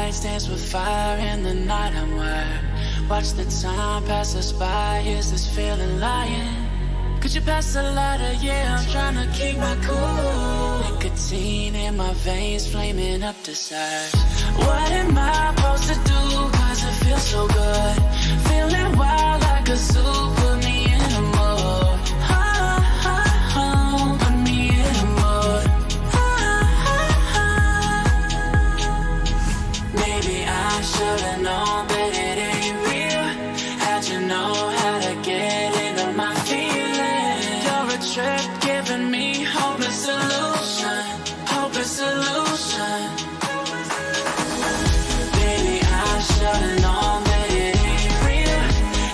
lights dance with fire in the night I'm wired. Watch the time pass us by, is this feeling lying? Could you pass the lighter? Yeah, I'm trying to keep my cool. Nicotine in my veins, flaming up desires. What am I supposed to do? Cause it feels so good. Feeling wild like a zoo, put me in a mood. Put me in a mood. Maybe I should've known that it ain't real. How'd you know how to get into my feelings? You're a trip giving me hopeless solution. Hopeless solution. Baby, I should've known that it ain't real.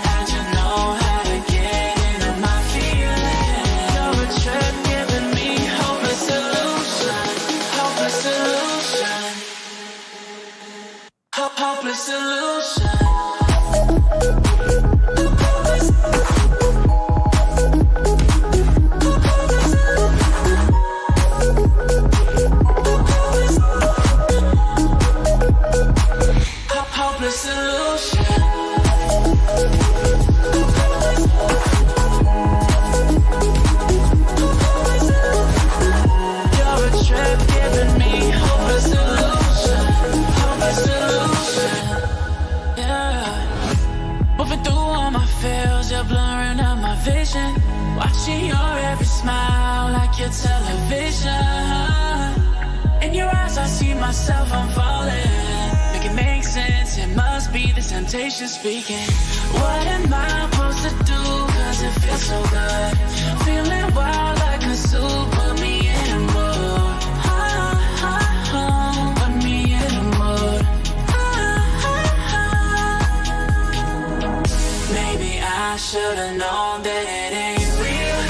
How'd you know how to get into my feelings? You're a trip giving me hopeless solution. Hopeless solution. Hopeless solution. Hopeless solution. You're a trip giving me hopeless solution. Hopeless solution. Yeah. Moving through all my feels, you're blurring out my vision. Watching your every smile like your television. In your eyes I see myself, I'm falling. Make it make sense, it must be the temptation speaking. What am I supposed to do? Cause it feels so good. Feeling wild like a zoo, put me in a mood. Put me in a mood. Maybe I should've known that it ain't real.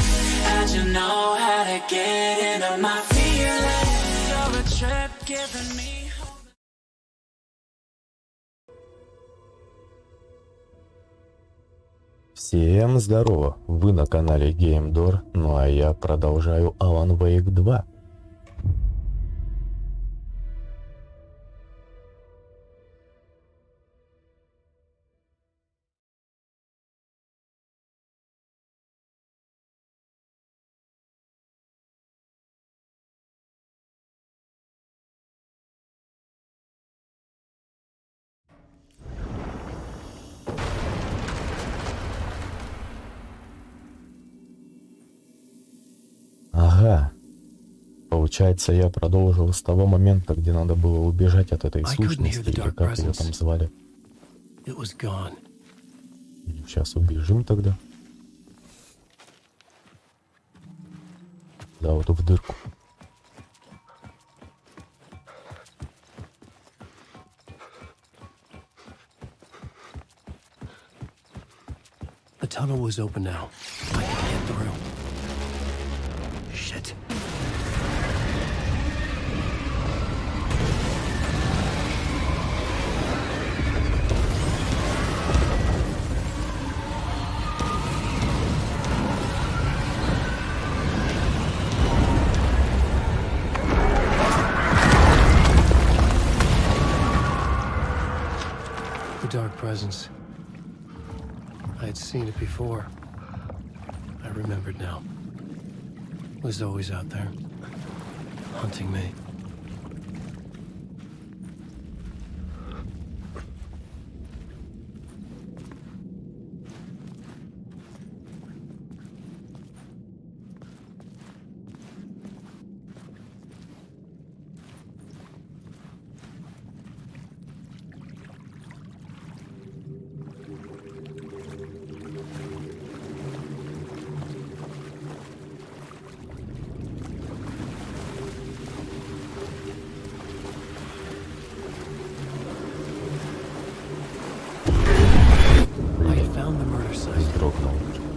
How'd you know how to get into my feelings? You're a trip giving me. Всем здорово! Вы на канале GameDor, ну а я продолжаю Алан Уэйк 2. Ага. Получается, я продолжил с того момента, где надо было убежать от этой сущности, или как ее там звали. Сейчас убежим тогда. Да, вот в дырку. The tunnel was open now. I could get through. Shit. The dark presence. I had seen it before. I remembered now. It was always out there, hunting me.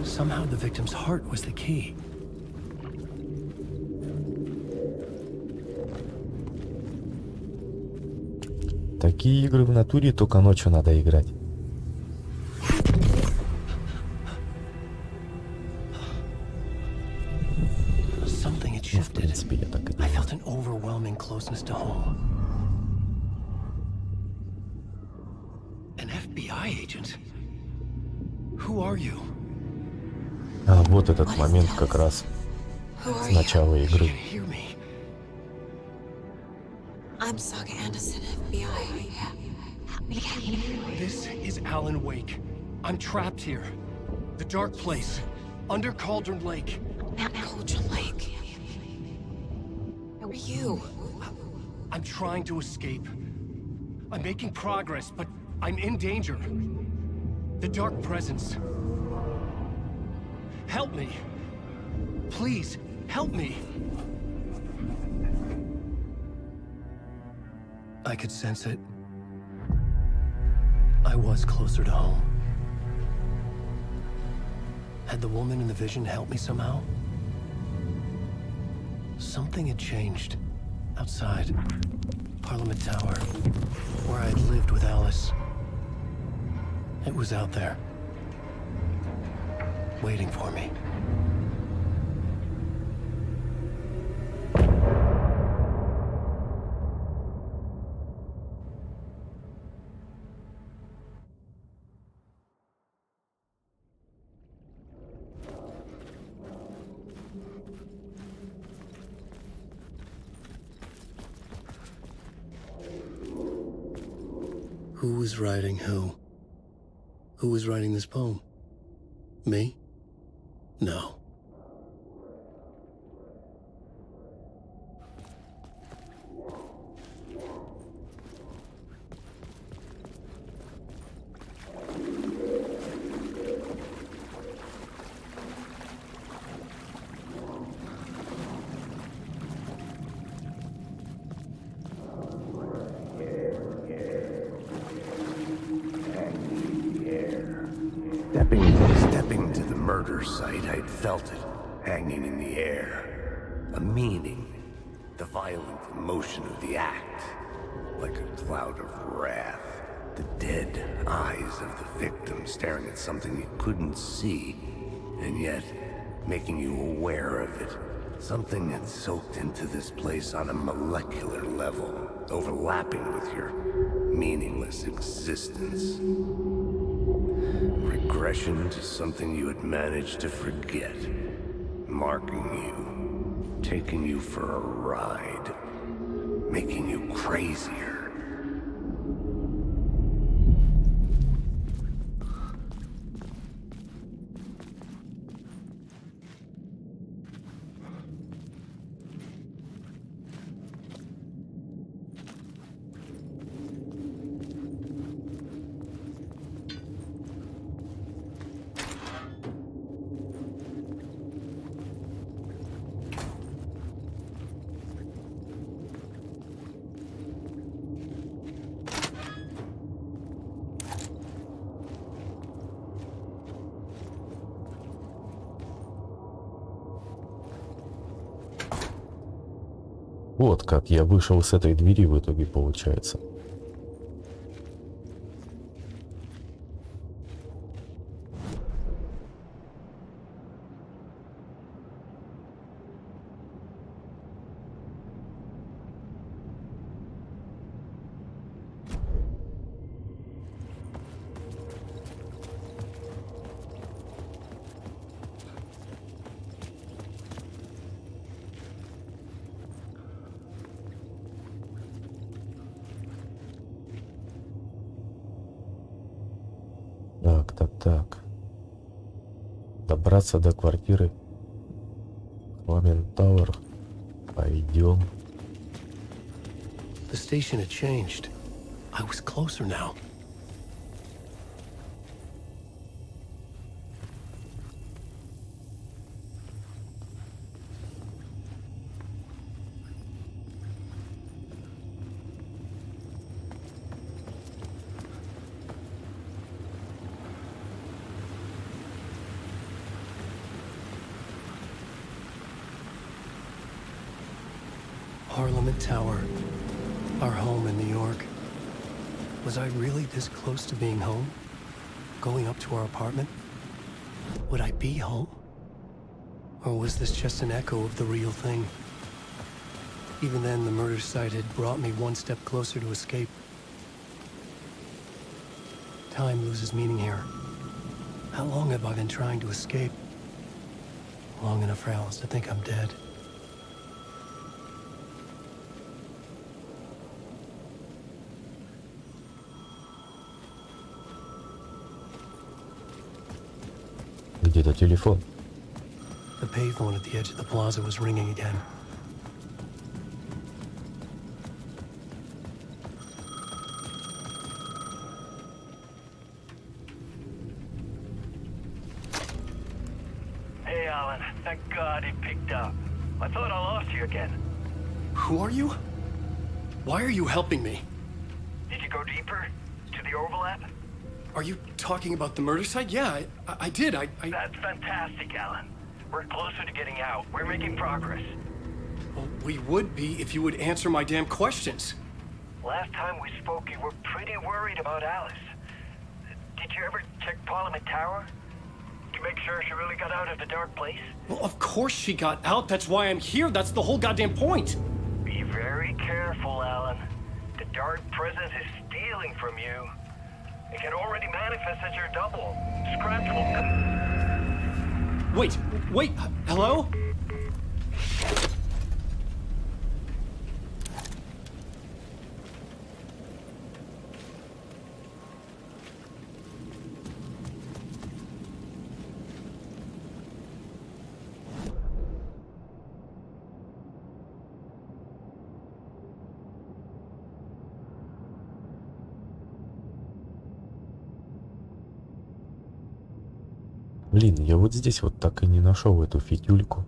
Somehow the victim's heart was the key. Такие игры в натуре только ночью надо играть. Something had Ну, в shifted. принципе, я так и I думал. felt an overwhelming closeness to home. spy agent. Who are you? А вот этот момент как раз с начала You игры. can hear me. I'm Sagi Андерсон, FBI. This is Alana Uэйka. I'm trapped here. The dark place. Under Cauldron Lake. Cauldron Lake. Who are you? I'm trying to escape. I'm making progress, but I'm in danger. The dark presence. Help me. Please, help me. I could sense it. I was closer to home. Had the woman in the vision helped me somehow? Something had changed. Outside. Parliament Tower. Where I had lived with Alice. It was out there. Waiting for me. Who was writing who? Who was writing this poem? Me? No. Stepping to the murder site, I'd felt it, hanging in the air. A meaning, the violent emotion of the act, like a cloud of wrath. The dead eyes of the victim staring at something you couldn't see, and yet making you aware of it. Something had soaked into this place on a molecular level, overlapping with your meaningless existence. Regression to something you had managed to forget. Marking you. Taking you for a ride. Making you crazier. Вот как я вышел с этой двери в итоге получается. Так. Добраться до квартиры Парламент Тауэр. Пойдем. The station had changed. I was closer now. Parliament Tower, our home in New York. Was I really this close to being home? Going up to our apartment? Would I be home? Or was this just an echo of the real thing? Even then, the murder site had brought me one step closer to escape. time loses meaning here. How long have I been trying to escape? Long enough for Alice to think I'm dead. Где-то телефон. The payphone at the edge of the plaza was ringing again. Hey, Alan. Thank God he picked up. I thought I lost you again. Who are you? Why are you helping me? Did you go deeper? To the overlap? Are you talking about the murder site? Yeah, I did. That's fantastic, Alan. We're closer to getting out. We're making progress. Well, we would be if you would answer my damn questions. Last time we spoke, you were pretty worried about Alice. Did you ever check Parliament Tower? To make sure she really got out of the dark place? Well, of course she got out. That's why I'm here. That's the whole goddamn point. Be very careful, Alan. The dark presence is stealing from you. It can already manifest as your double. Scratch will come. Wait, hello? Блин, я вот здесь вот так и не нашел эту фитюльку.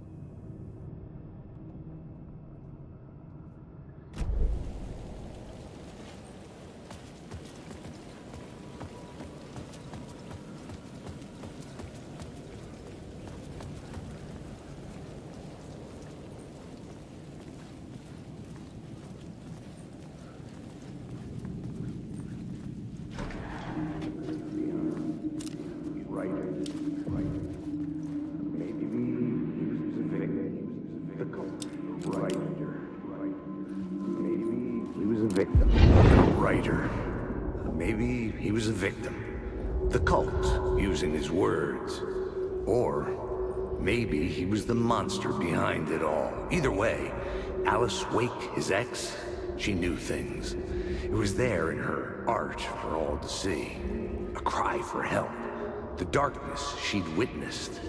Maybe he was a victim. The cult, using his words. Or maybe he was the monster behind it all. Either way, Alice Wake, his ex, she knew things. It was there in her art for all to see. A cry for help. The darkness she'd witnessed.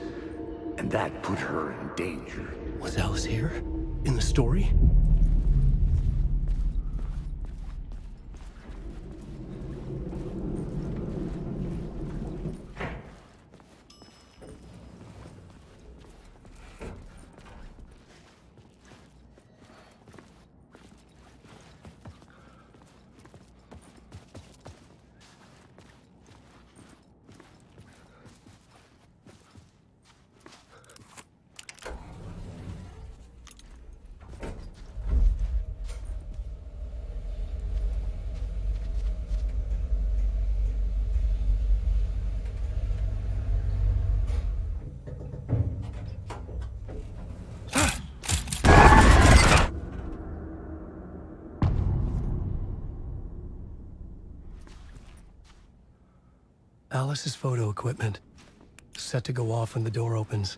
And that put her in danger. Was Alice here? In the story? Alice's photo equipment, set to go off when the door opens.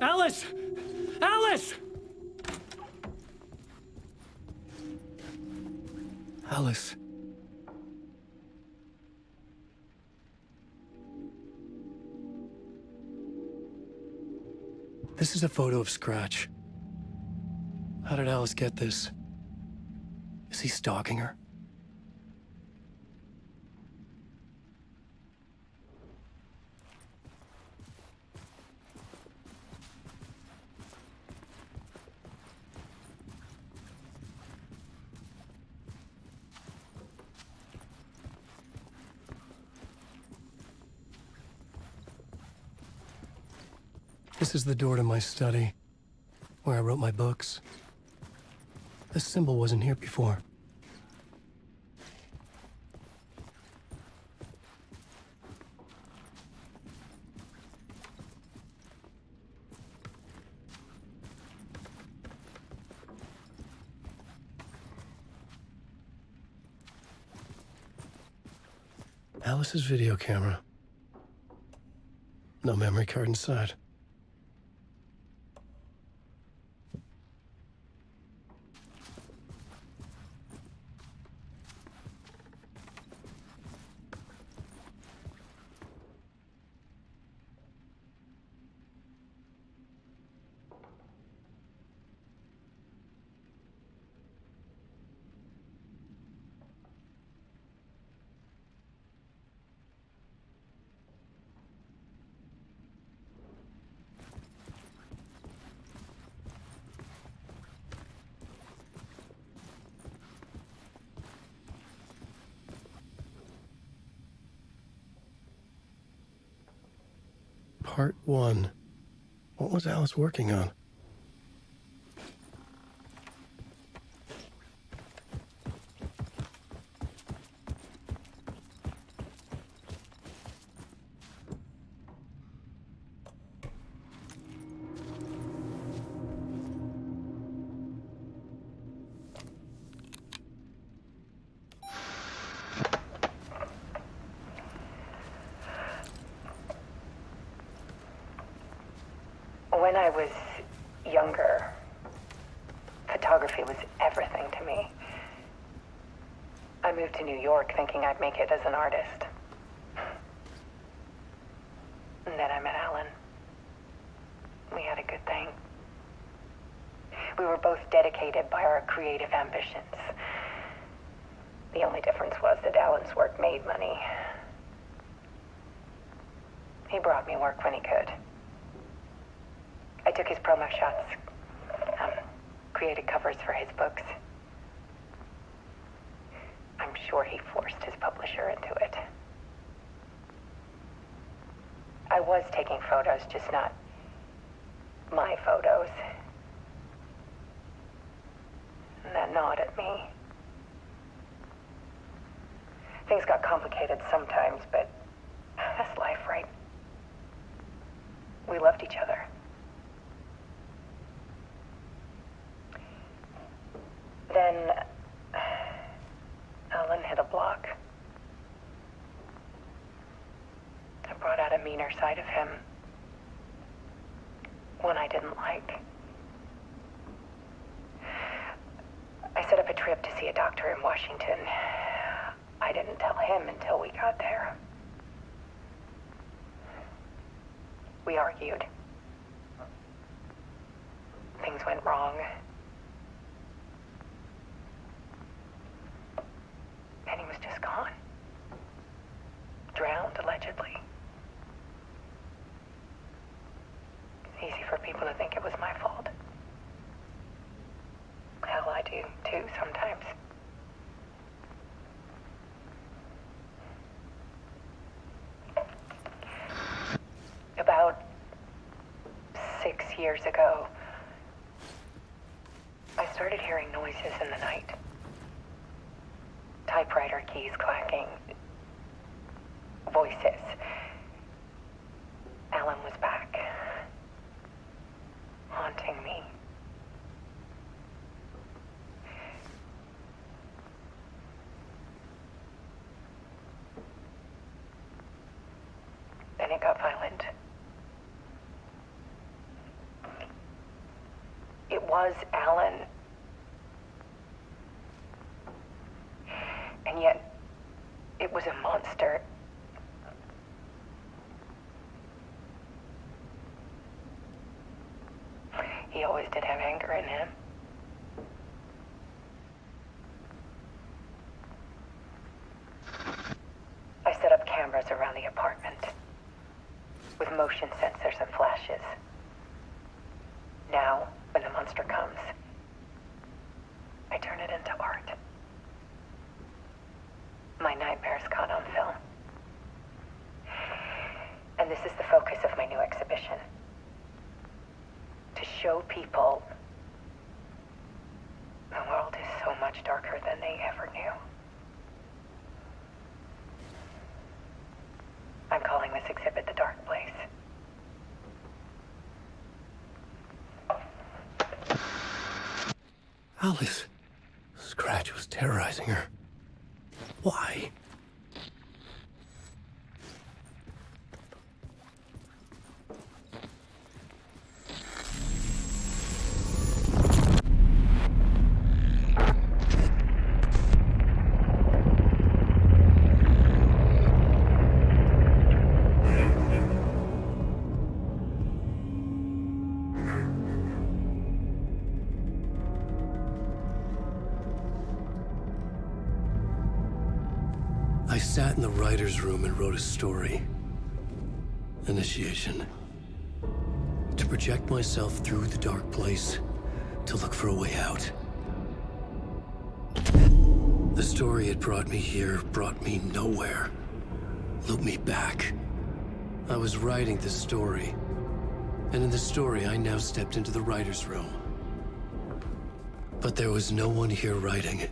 Alice! Alice! Alice. This is a photo of Scratch. How did Alice get this? Is he stalking her? This is the door to my study, where I wrote my books. This symbol wasn't here before. Alice's video camera. No memory card inside. Part 1. What was Alice working on? When I was younger, photography was everything to me. I moved to New York thinking I'd make it as an artist. And then I met Alan. We had a good thing. We were both dedicated by our creative ambitions. The only difference was that Alan's work made money. He brought me work when he could. I took his promo shots, created covers for his books. I'm sure he forced his publisher into it. I was taking photos, just not my photos. And that gnawed at me. Things got complicated sometimes, but that's life, right? We loved each other. Then Alan hit a block. I brought out a meaner side of him. One I didn't like. I set up a trip to see a doctor in Washington. I didn't tell him until we got there. We argued. Things went wrong. And he was just gone. Drowned, allegedly. It's easy for people to think it was my fault. Hell, I do, too, sometimes. About 6 years ago, I started hearing noises in the night. Typewriter keys clacking. Voices. Alan was back. Haunting me. Then it got violent. It was Alan. And yet, it was a monster. He always did have anger in him. I set up cameras around the apartment with motion sensors and flashes. Now, when the monster comes, I turn it into art. My nightmares caught on film. And this is the focus of my new exhibition. know people, the world is so much darker than they ever knew. I'm calling this exhibit The Dark Place. Alice. Scratch was terrorizing her. Why? I sat in the writer's room and wrote a story. Initiation. To project myself through the dark place, to look for a way out. The story had brought me here, brought me nowhere. Looped me back. I was writing this story. And in the story, I now stepped into the writer's room. But there was no one here writing it.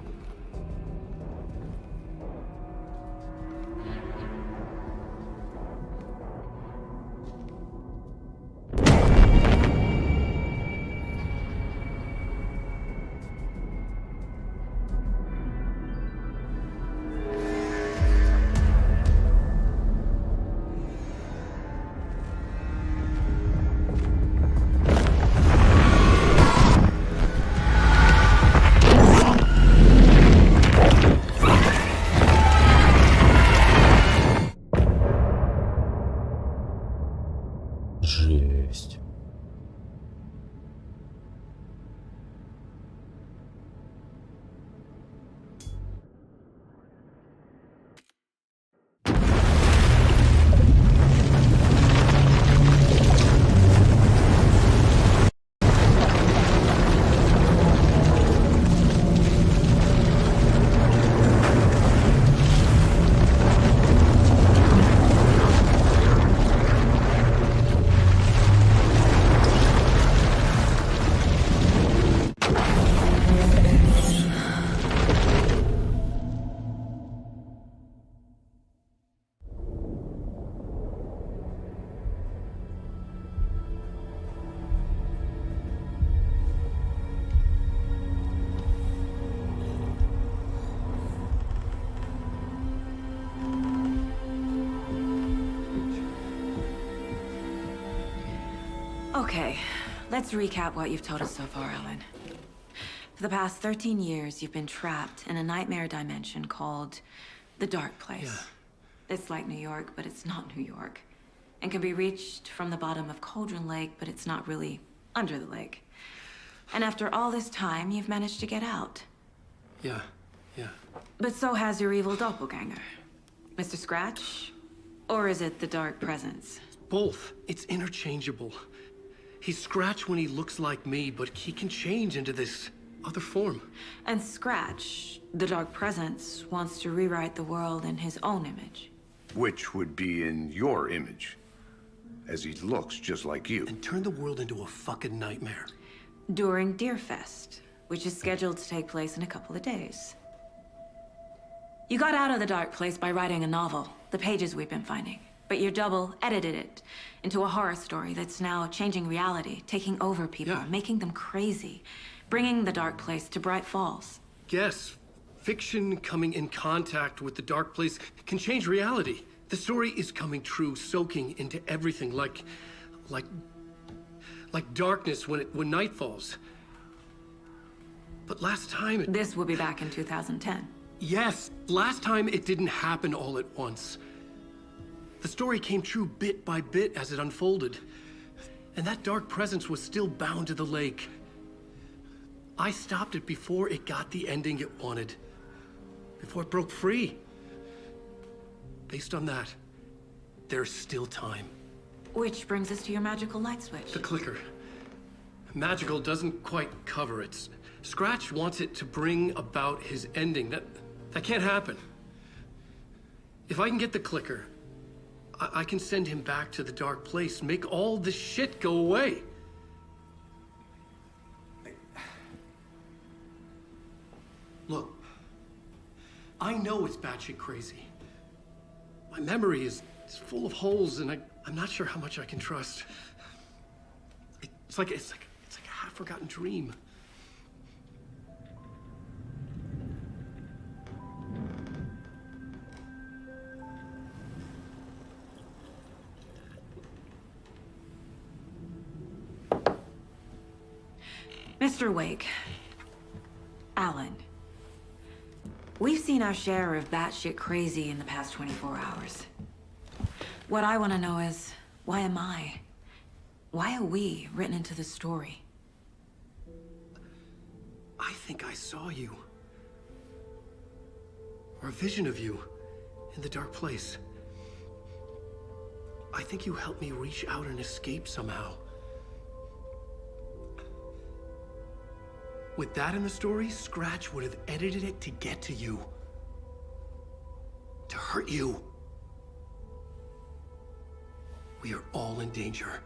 Жесть. Okay, let's recap what you've told us so far, Ellen. For the past 13 years, you've been trapped in a nightmare dimension called the Dark Place. Yeah. It's like New York, but it's not New York. And can be reached from the bottom of Cauldron Lake, but it's not really under the lake. And after all this time, you've managed to get out. Yeah. But so has your evil doppelganger. Mr. Scratch? Or is it the Dark Presence? Both. It's interchangeable. He's Scratch when he looks like me, but he can change into this other form. And Scratch, the Dark Presence, wants to rewrite the world in his own image. Which would be in your image, as he looks just like you. And turn the world into a fucking nightmare. During Deerfest, which is scheduled to take place in a couple of days. You got out of the Dark Place by writing a novel, the pages we've been finding. But your double edited it into a horror story that's now changing reality, taking over people, making them crazy, bringing the Dark Place to Braight-Fallz. Yes, fiction coming in contact with the Dark Place can change reality. The story is coming true, soaking into everything, like darkness when night falls. But last time This will be back in 2010. Yes, last time it didn't happen all at once. The story came true bit by bit as it unfolded. And that dark presence was still bound to the lake. I stopped it before it got the ending it wanted. Before it broke free. Based on that, there's still time. Which brings us to your magical light switch. The clicker. Magical doesn't quite cover it. Scratch wants it to bring about his ending. That can't happen. If I can get the clicker, I can send him back to the Dark Place, make all this shit go away. Look, I know it's batshit crazy. My memory is full of holes, and I'm not sure how much I can trust. It's like a half-forgotten dream. Mr. Wake, Alan, we've seen our share of batshit crazy in the past 24 hours. What I want to know is, why am I? Why are we written into the story? I think I saw you. Or a vision of you in the dark place. I think you helped me reach out and escape somehow. With that in the story, Scratch would have edited it to get to you. To hurt you. We are all in danger.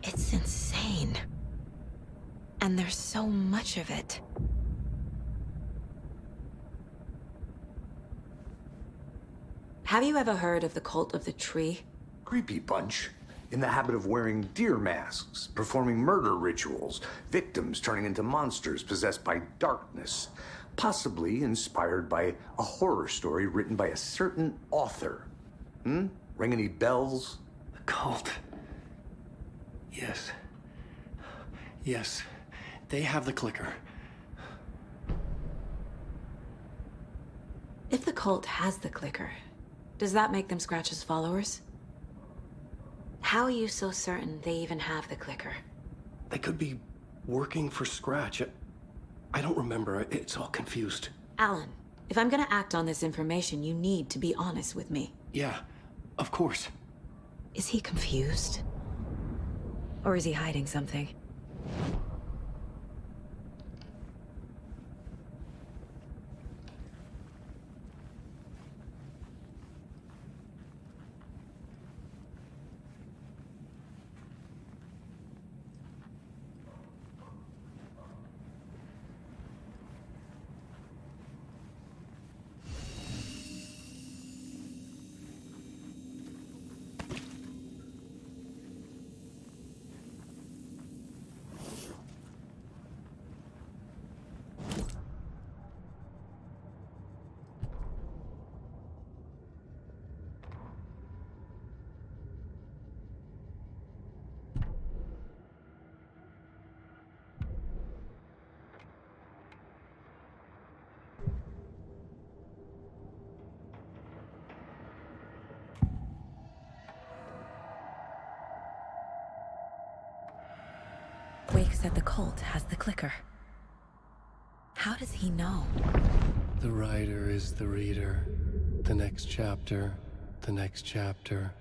It's insane. And there's so much of it. Have you ever heard of the cult of the tree? Creepy bunch. In the habit of wearing deer masks, performing murder rituals, victims turning into monsters possessed by darkness. Possibly inspired by a horror story written by a certain author. Ring any bells? The cult. Yes. Yes. They have the clicker. If the cult has the clicker, does that make them Scratch's followers? How are you so certain they even have the clicker? They could be working for Scratch. I don't remember. It's all confused. Alan, if I'm gonna act on this information, you need to be honest with me. Yeah, of course. Is he confused? Or is he hiding something? Wake said the cult has the clicker. How does he know? The writer is the reader. The next chapter, the next chapter,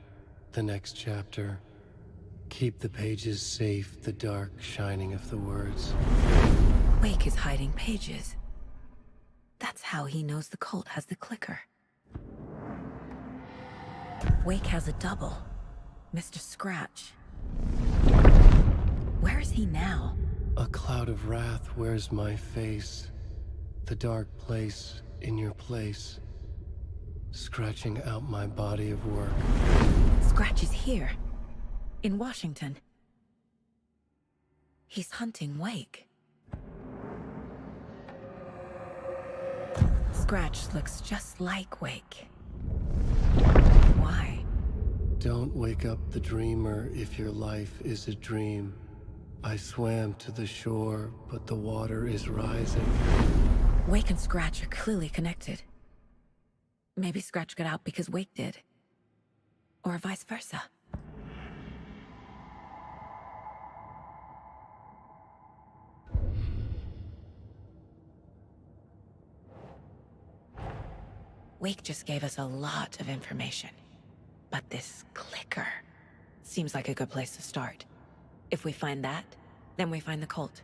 the next chapter. Keep the pages safe, the dark shining of the words. Wake is hiding pages. That's how he knows the cult has the clicker. Wake has a double. Mr. Scratch. Where is he now? A cloud of wrath wears my face. The dark place in your place. Scratching out my body of work. Scratch is here. In Washington. He's hunting Wake. Scratch looks just like Wake. Why? Don't wake up the dreamer if your life is a dream. I swam to the shore, but the water is rising. Wake and Scratch are clearly connected. Maybe Scratch got out because Wake did. Or vice versa. Wake just gave us a lot of information. But this clicker seems like a good place to start. If we find that, then we find the cult.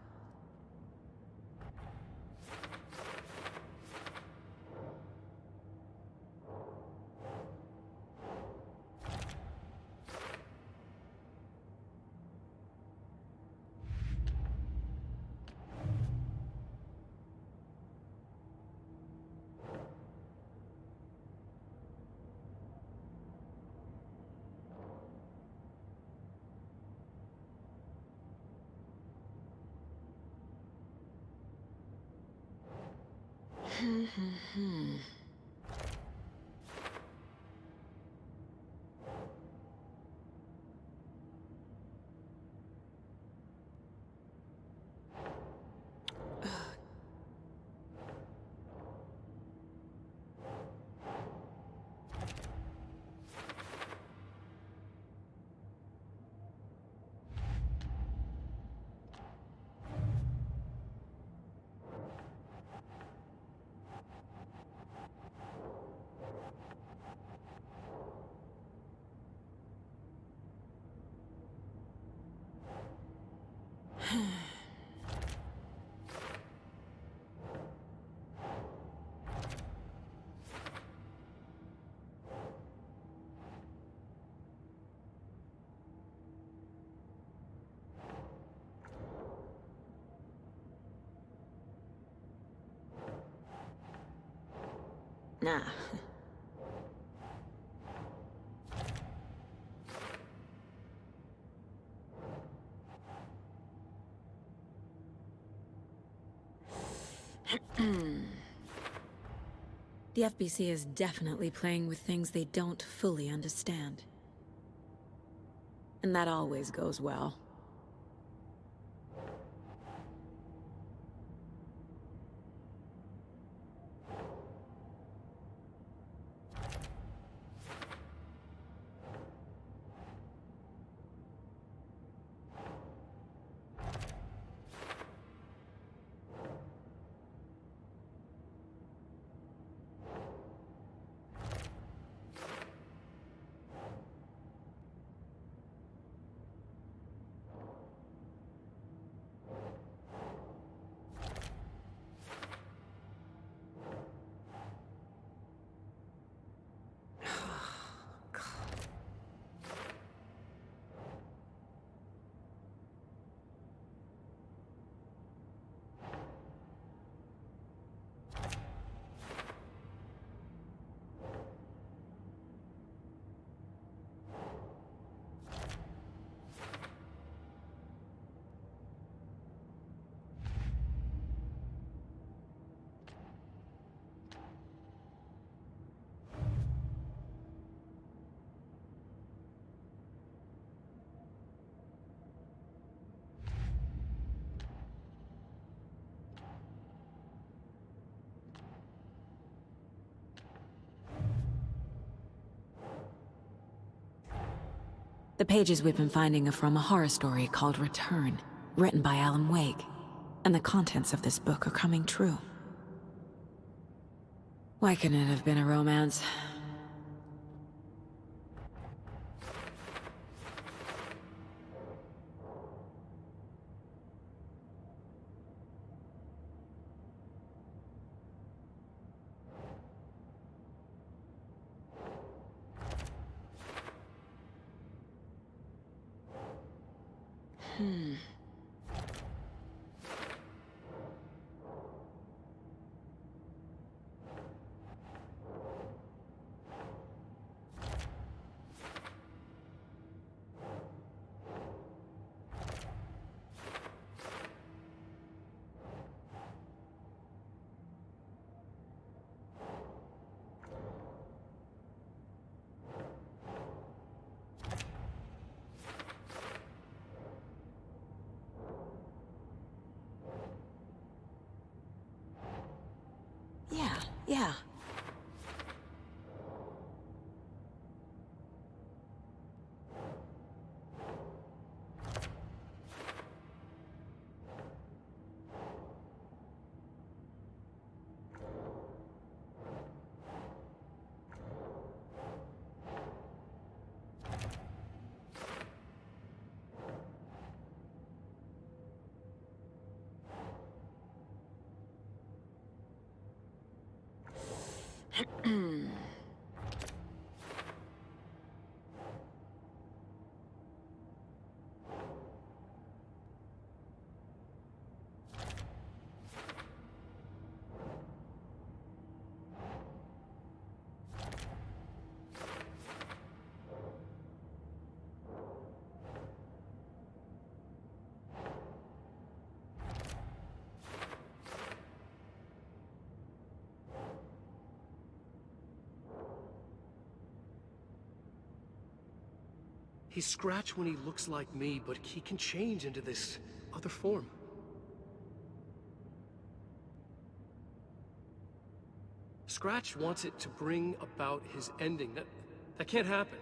Nah. The FBC is definitely playing with things they don't fully understand. And that always goes well. The pages we've been finding are from a horror story called Return, written by Alana Uwaiga, and the contents of this book are coming true. Why couldn't it have been a romance? Yeah. He's Scratch when he looks like me, but he can change into this other form. Scratch wants it to bring about his ending. That can't happen.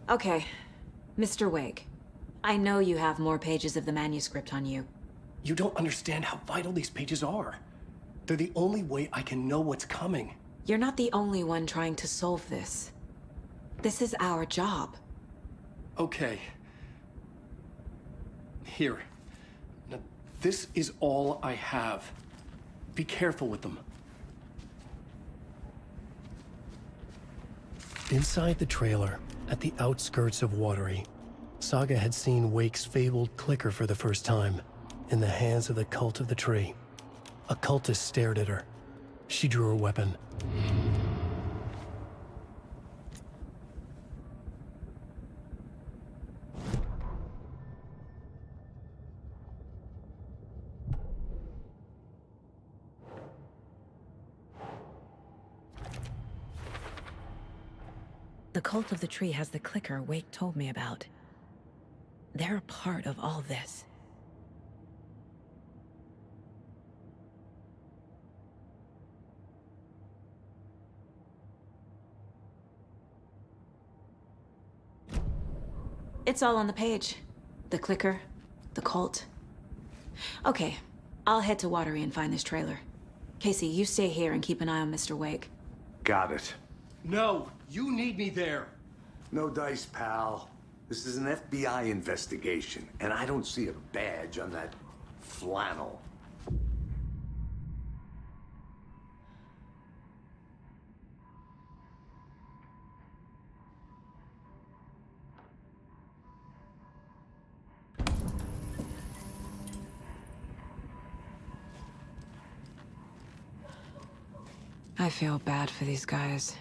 Okay, Mr. Wake. I know you have more pages of the manuscript on you. You don't understand how vital these pages are. They're the only way I can know what's coming. You're not the only one trying to solve this. This is our job. Okay. Here. Now, this is all I have. Be careful with them. Inside the trailer, at the outskirts of Watery, Saga had seen Wake's fabled clicker for the first time, in the hands of the Cult of the Tree. A cultist stared at her. She drew her weapon. The Cult of the Tree has the clicker Wake told me about. They're a part of all this. It's all on the page. The clicker, the cult. Okay, I'll head to Watery and find this trailer. Casey, you stay here and keep an eye on Mr. Wake. Got it. No, you need me there. No dice, pal. This is an FBI investigation, and I don't see a badge on that flannel. I feel bad for these guys.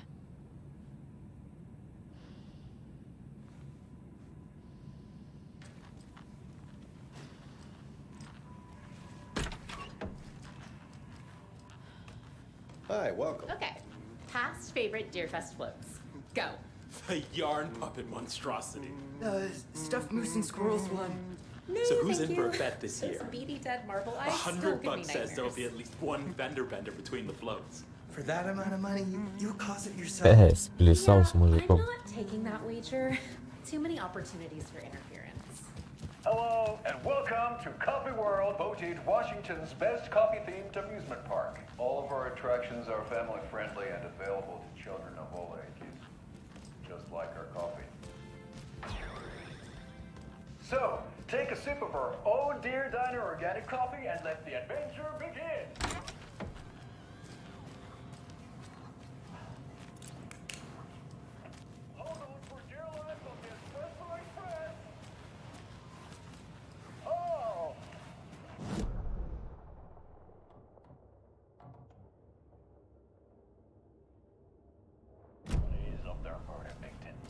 Hi, welcome. Okay. Past favorite Deerfest floats. Go. The yarn puppet monstrosity. Stuffed moose and squirrels one. No, So who's thank in for a you. bet this year? Those beady dead marble eyes still give me $100 says there'll nightmares. be at least one vendor bender between the floats. For that amount of money, you cause it yourself. Сплясал с I'm мужиком. not taking that wager. Too many opportunities for interference. Hello, and welcome to Coffee World, voted Washington's best coffee-themed amusement park. All of our attractions are family-friendly and available to children of all ages, just like our coffee. So, take a sip of our Oh Dear Diner organic coffee and let the adventure begin! Hold on for dear life on the Espresso Express! Oh! He's up there, murder victims.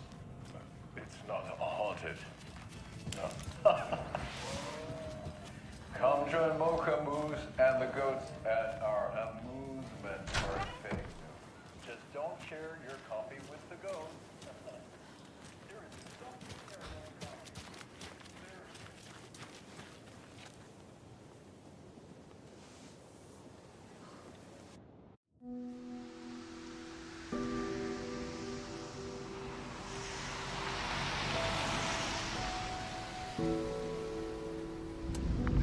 It's not haunted. No. Come join Mocha Moose and the goats at our amusement park. Just don't share your coffee with the goats. There is something there in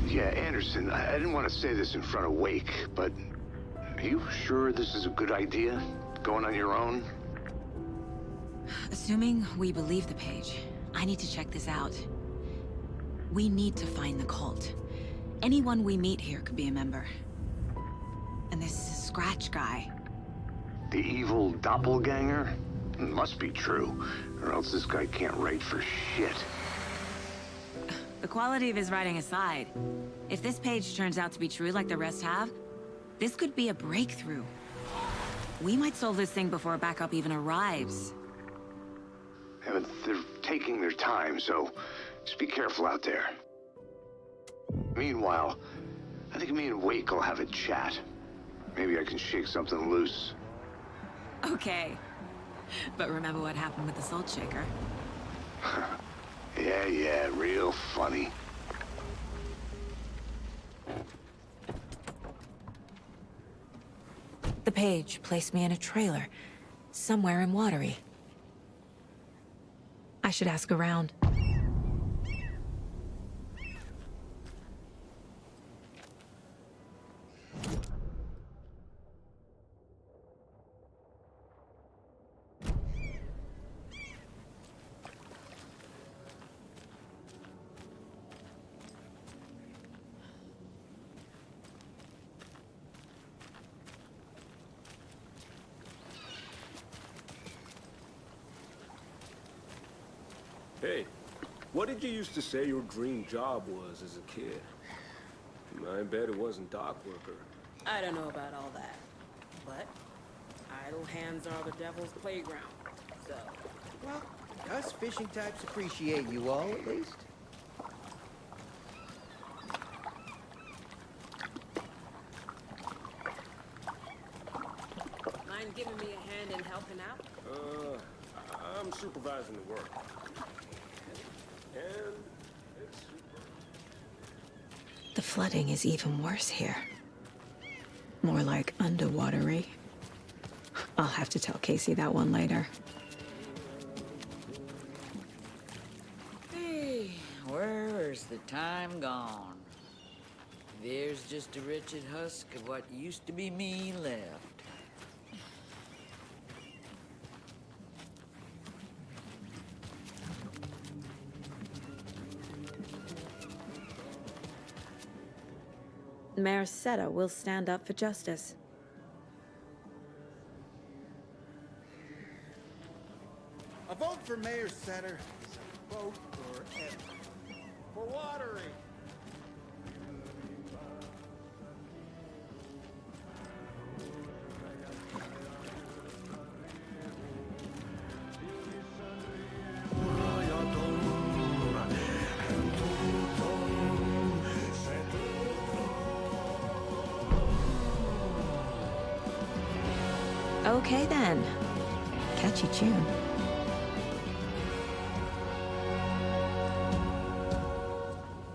coffee. Yeah, Anderson, I didn't want to say this in front of Wake, but are you sure this is a good idea? Going on your own? Assuming we believe the page, I need to check this out. We need to find the cult. Anyone we meet here could be a member. And this Scratch guy. The evil doppelganger? Must be true, or else this guy can't write for shit. The quality of his writing aside, if this page turns out to be true like the rest have, this could be a breakthrough. We might solve this thing before backup even arrives. Yeah, but they're taking their time, so just be careful out there. Meanwhile, I think me and Wake will have a chat. Maybe I can shake something loose. Okay. But remember what happened with the salt shaker? Yeah, real funny. The page placed me in a trailer, somewhere in Watery. I should ask around. Hey, what did you used to say your dream job was as a kid? I bet it wasn't dock worker. I don't know about all that, but idle hands are the devil's playground, so... Well, us fishing types appreciate you all, at least. Mind giving me a hand in helping out? I'm supervising the work. And it's super. The flooding is even worse here. More like underwatery. I'll have to tell Casey that one later. Hey, where's the time gone? There's just a wretched husk of what used to be me left. Mayor Seta will stand up for justice. A vote for Mayor Setter is a vote for Watery. Okay then. Catchy tune.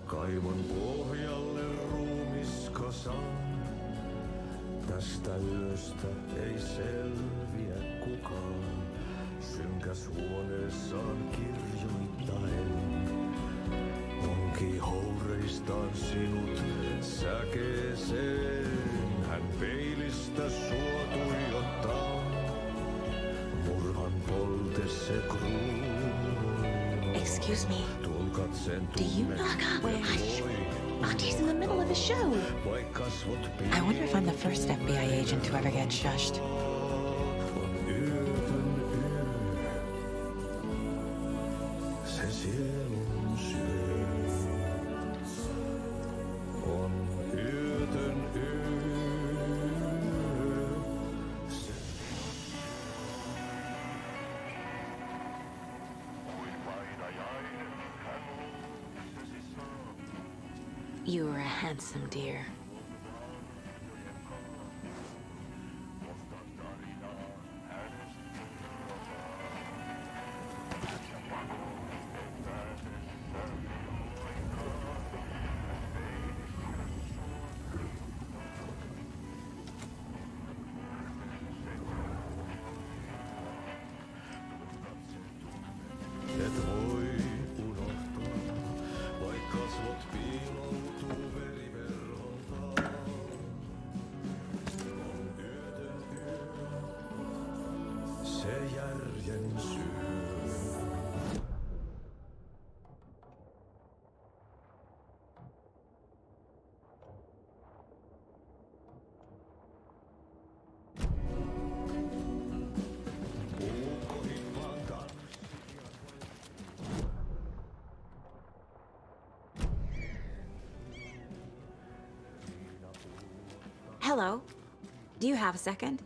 Kaivon pohjalle ruumiskosan. Tästä yöstä ei selviä kukaan. Synkäs huoneessaan kirjoittaen. Onki houreistaan sinut säkeeseen. Hän peilistä sua tuijottaa. Murhan polte se kruunua. Excuse me. Do you knock up? Hush. Auntie in the middle of a show. I wonder if I'm the first FBI agent to ever get shushed. You are a handsome dear. Hello. Do you have a second?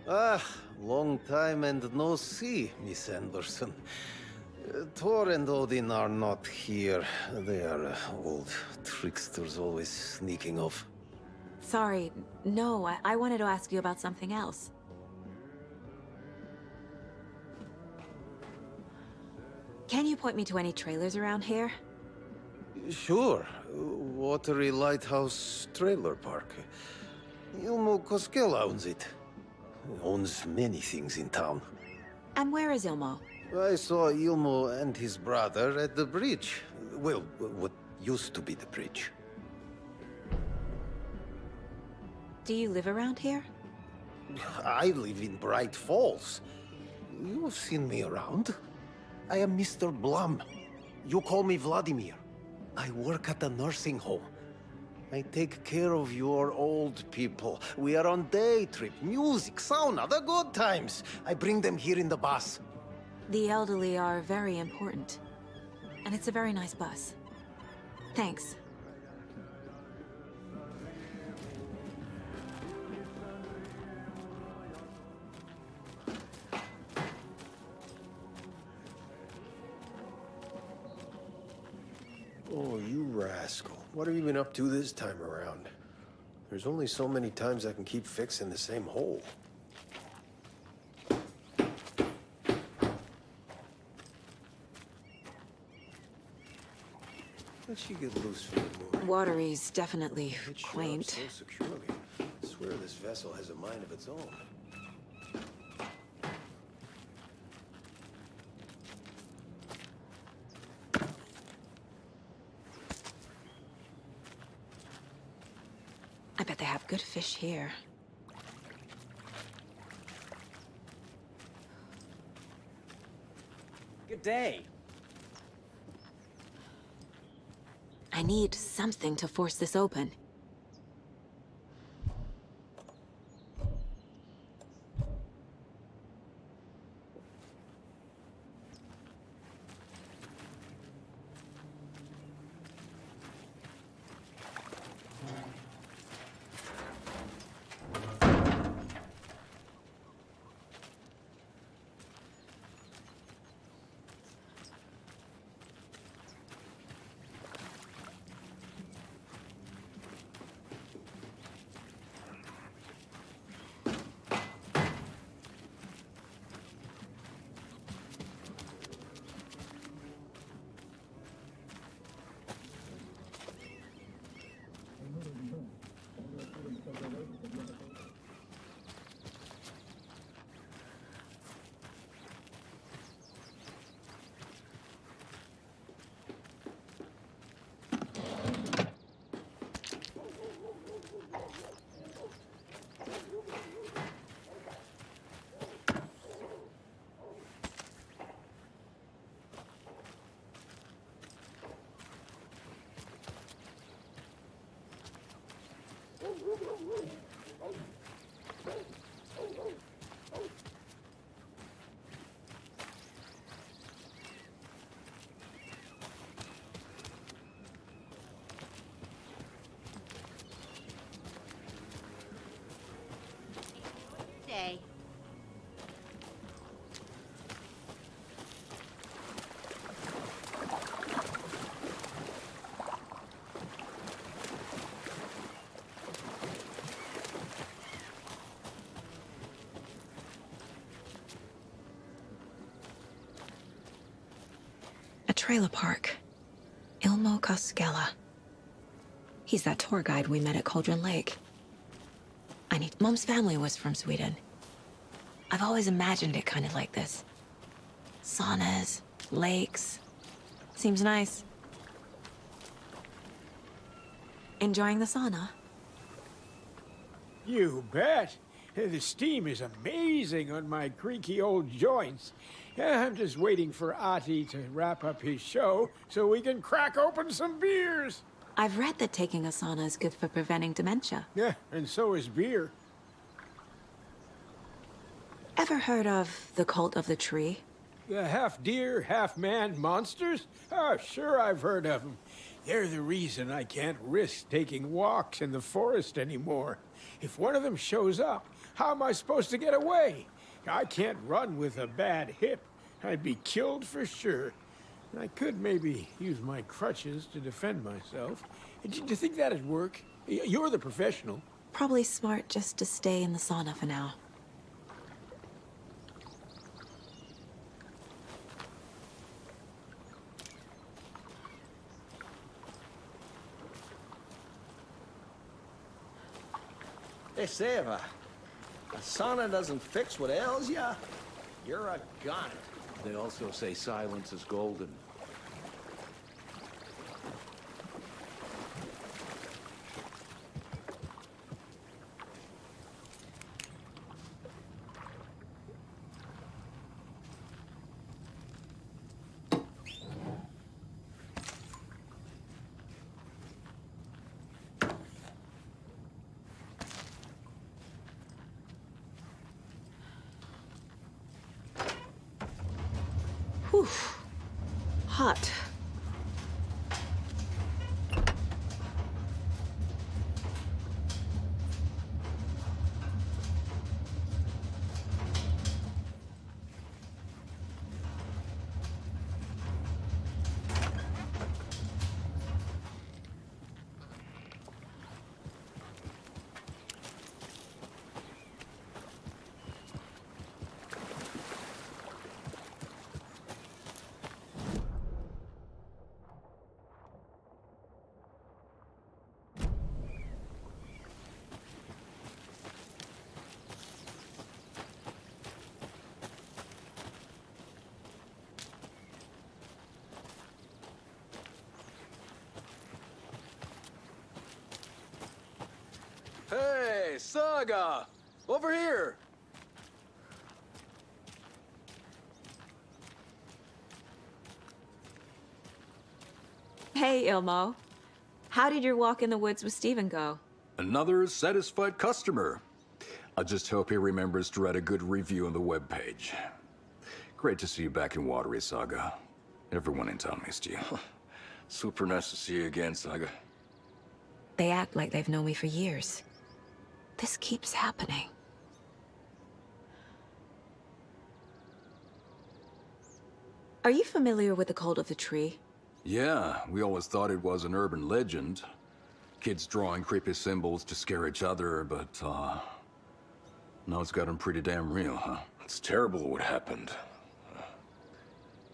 Ah, long time and no see, Miss Anderson. Thor and Odin are not here. They are old tricksters always sneaking off. Sorry, no, I wanted to ask you about something else. Can you point me to any trailers around here? Sure. Watery Lighthouse Trailer Park. Ilmo Koskela owns it. Owns many things in town. And where is Ilmo? I saw Ilmo and his brother at the bridge. Well, what used to be the bridge. Do you live around here? I live in Braight-Fålls. You've seen me around. I am Mr. Blum. You call me Vladimir. I work at a nursing home. I take care of your old people. We are on day trip, music, sauna, the good times. I bring them here in the bus. The elderly are very important. And it's a very nice bus. Thanks. Oh, you rascal. What have you been up to this time around? There's only so many times I can keep fixing the same hole. How'd she get loose from the moon? Watery's definitely quaint. So securely. I swear this vessel has a mind of its own. I bet they have good fish here. Good day. I need something to force this open. Day. A trailer park. Ilmo Koskela. He's that tour guide we met at Cauldron Lake. Mom's family was from Sweden. I've always imagined it kind of like this. Saunas, lakes. Seems nice. Enjoying the sauna? You bet. The steam is amazing on my creaky old joints. I'm just waiting for Ati to wrap up his show so we can crack open some beers. I've read that taking a sauna is good for preventing dementia. Yeah, and so is beer. Ever heard of the cult of the tree? The half-deer, half-man monsters? Oh, sure I've heard of them. They're the reason I can't risk taking walks in the forest anymore. If one of them shows up, how am I supposed to get away? I can't run with a bad hip. I'd be killed for sure. I could maybe use my crutches to defend myself. Do you think that'd work? You're the professional. Probably smart just to stay in the sauna for now. They say if a sauna doesn't fix what ails ya, you're a gon. They also say silence is golden. Whew. Hot. Hey, Saga! Over here! Hey, Ilmo. How did your walk in the woods with Steven go? Another satisfied customer. I just hope he remembers to write a good review on the webpage. Great to see you back in Watery, Saga. Everyone in town missed you. Super nice to see you again, Saga. They act like they've known me for years. This keeps happening. Are you familiar with the Cult of the Tree? Yeah, we always thought it was an urban legend. Kids drawing creepy symbols to scare each other, but, now it's gotten pretty damn real, huh? It's terrible what happened.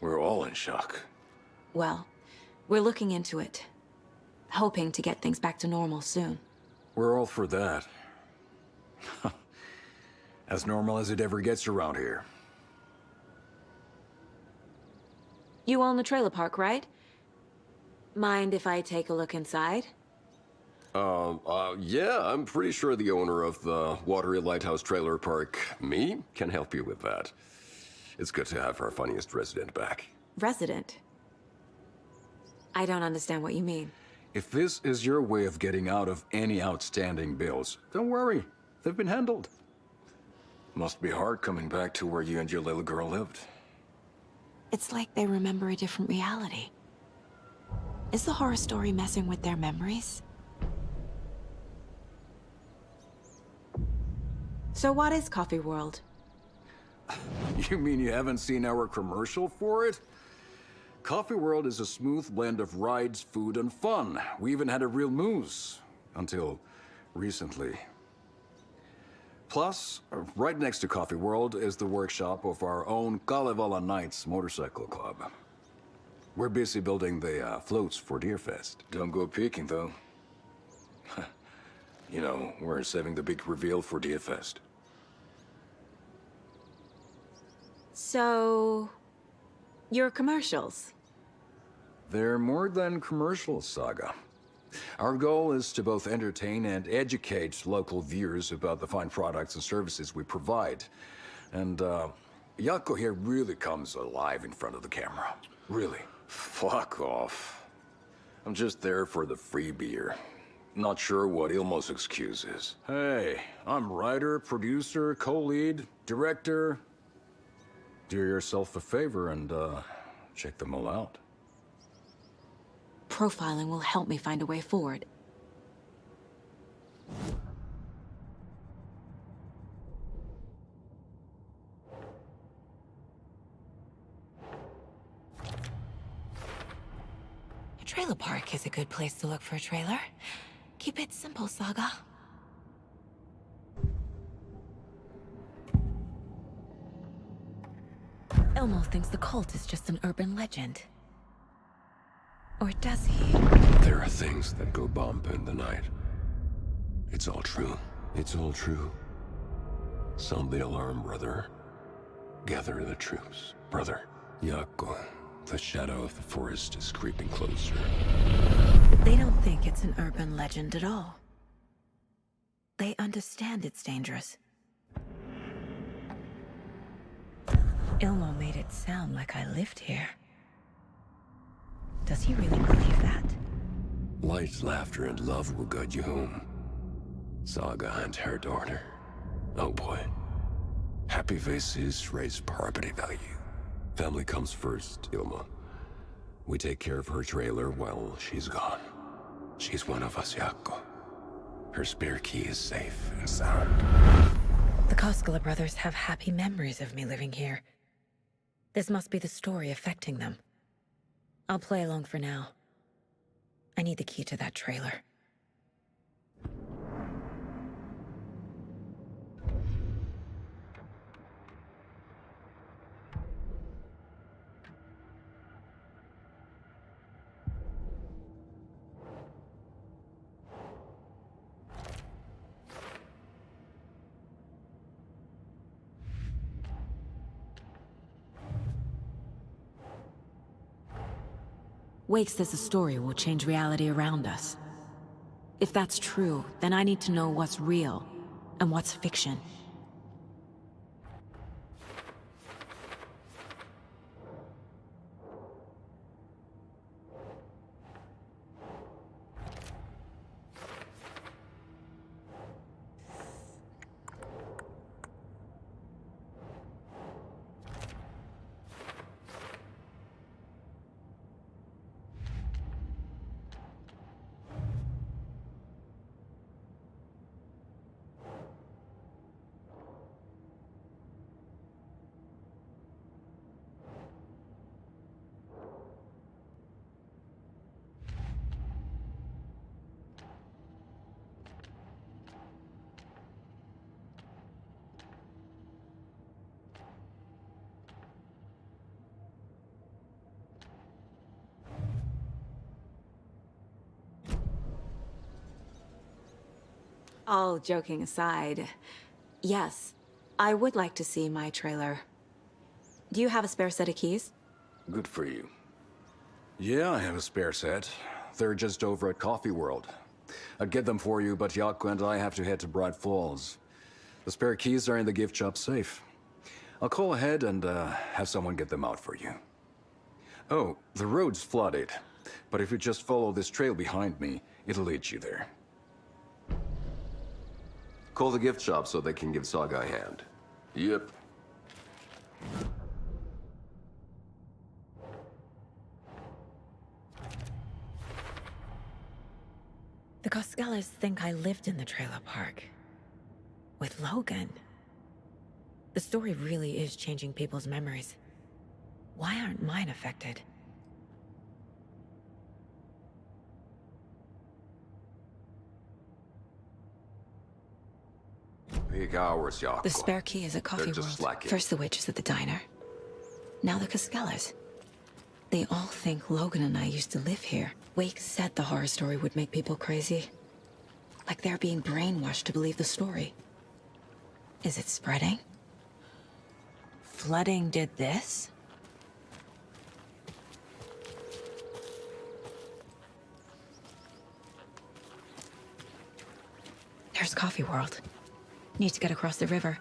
We're all in shock. Well, we're looking into it. Hoping to get things back to normal soon. We're all for that. As normal as it ever gets around here. You own the trailer park, right? Mind if I take a look inside? Yeah, I'm pretty sure the owner of the Watery Lighthouse Trailer Park, me, can help you with that. It's good to have our funniest resident back. Resident? I don't understand what you mean. If this is your way of getting out of any outstanding bills, don't worry. They've been handled. Must be hard coming back to where you and your little girl lived. It's like they remember a different reality. Is the horror story messing with their memories? So what is Coffee World? You mean you haven't seen our commercial for it? Coffee World is a smooth blend of rides, food, and fun. We even had a real moose. Until recently. Plus, right next to Coffee World is the workshop of our own Kalevala Knights motorcycle club. We're busy building the floats for Deerfest. Don't go peeking, though. You know, we're saving the big reveal for Deerfest. So... your commercials? They're more than commercials, Saga. Our goal is to both entertain and educate local viewers about the fine products and services we provide. And, Yako here really comes alive in front of the camera. Really. Fuck off. I'm just there for the free beer. Not sure what Ilmo's excuse is. Hey, I'm writer, producer, co-lead, director. Do yourself a favor and, check them all out. profiling will help me find a way forward. A trailer park is a good place to look for a trailer. Keep it simple, Saga. Elmo thinks the cult is just an urban legend. Or does he? There are things that go bump in the night. It's all true. It's all true. Sound the alarm, brother. Gather the troops, brother. Yako, the shadow of the forest is creeping closer. They don't think it's an urban legend at all. They understand it's dangerous. Ilmo made it sound like I lived here. Does he really believe that? Light, laughter, and love will guide you home. Saga and her daughter. Oh boy. Happy faces raise property value. Family comes first, Ilma. We take care of her trailer while she's gone. She's one of us, Yako. Her spare key is safe and sound. The Koskela brothers have happy memories of me living here. This must be the story affecting them. I'll play along for now. I need the key to that trailer. Wake says the story will change reality around us. If that's true, then I need to know what's real and what's fiction. All joking aside, yes, I would like to see my trailer. Do you have a spare set of keys? Good for you. Yeah, I have a spare set. They're just over at Coffee World. I'd get them for you, but Yako and I have to head to Braight-Fålls. The spare keys are in the gift shop safe. I'll call ahead and have someone get them out for you. Oh, the road's flooded, but if you just follow this trail behind me, it'll lead you there. Call the gift shop so they can give Saga a hand. Yep. The Koskelas think I lived in the trailer park. With Logan. The story really is changing people's memories. Why aren't mine affected? Big hours, Yako. The spare key is at Coffee World. First the witches at the diner. Now the Koskelas. They all think Logan and I used to live here. Wake said the horror story would make people crazy. Like they're being brainwashed to believe the story. Is it spreading? Flooding did this? There's Coffee World. Need to get across the river.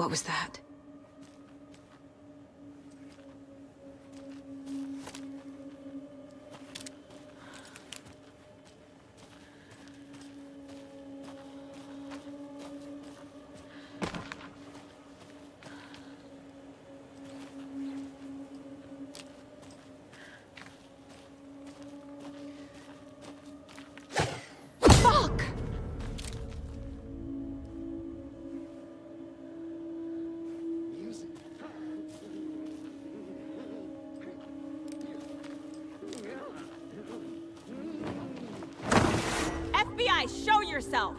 What was that? Show yourself!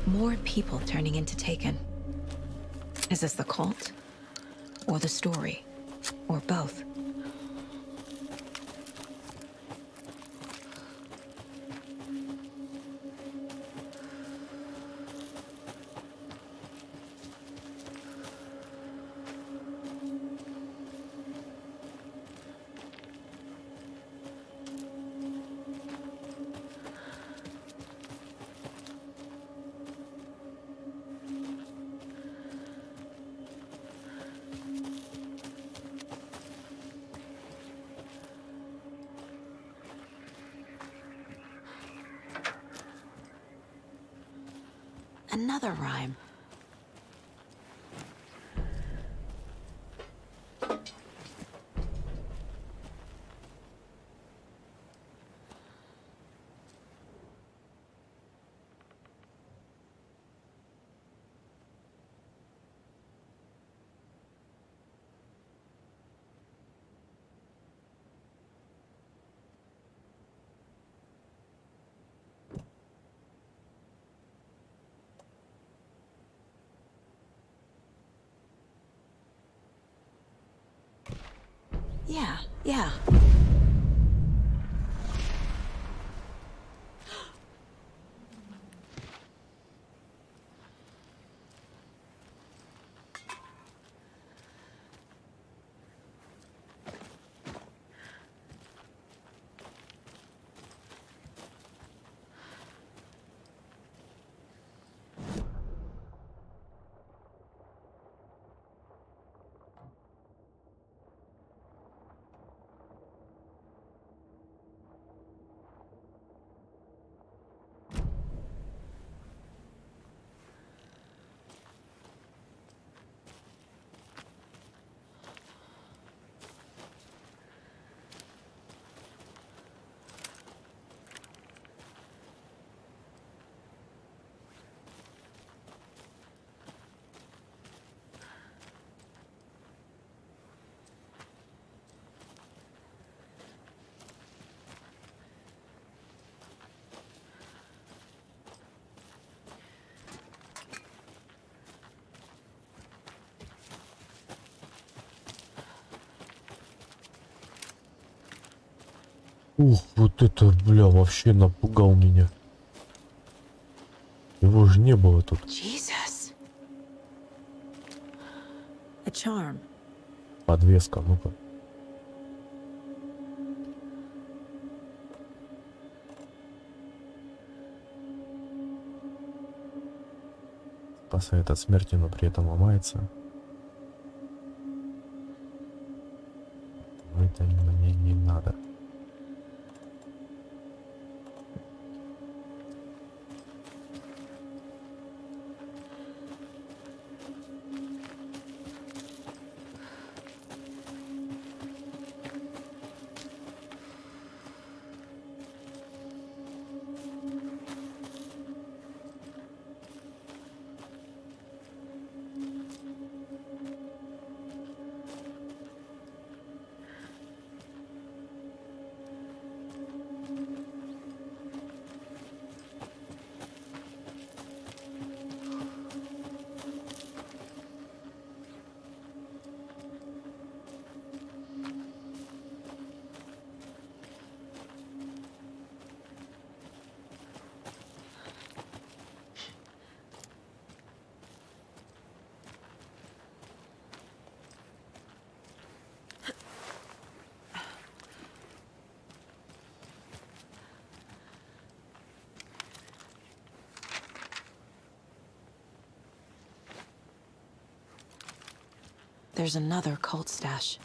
More people turning into Taken. Is this the cult? Or the story? Or both? Another rhyme. Yeah. Ух, вот это, бля, вообще напугал меня. Его же не было тут. Jesus. charm. Подвеска, ну-ка. Спасает от смерти, но при этом ломается. Но это мне не надо. There's another cult stash.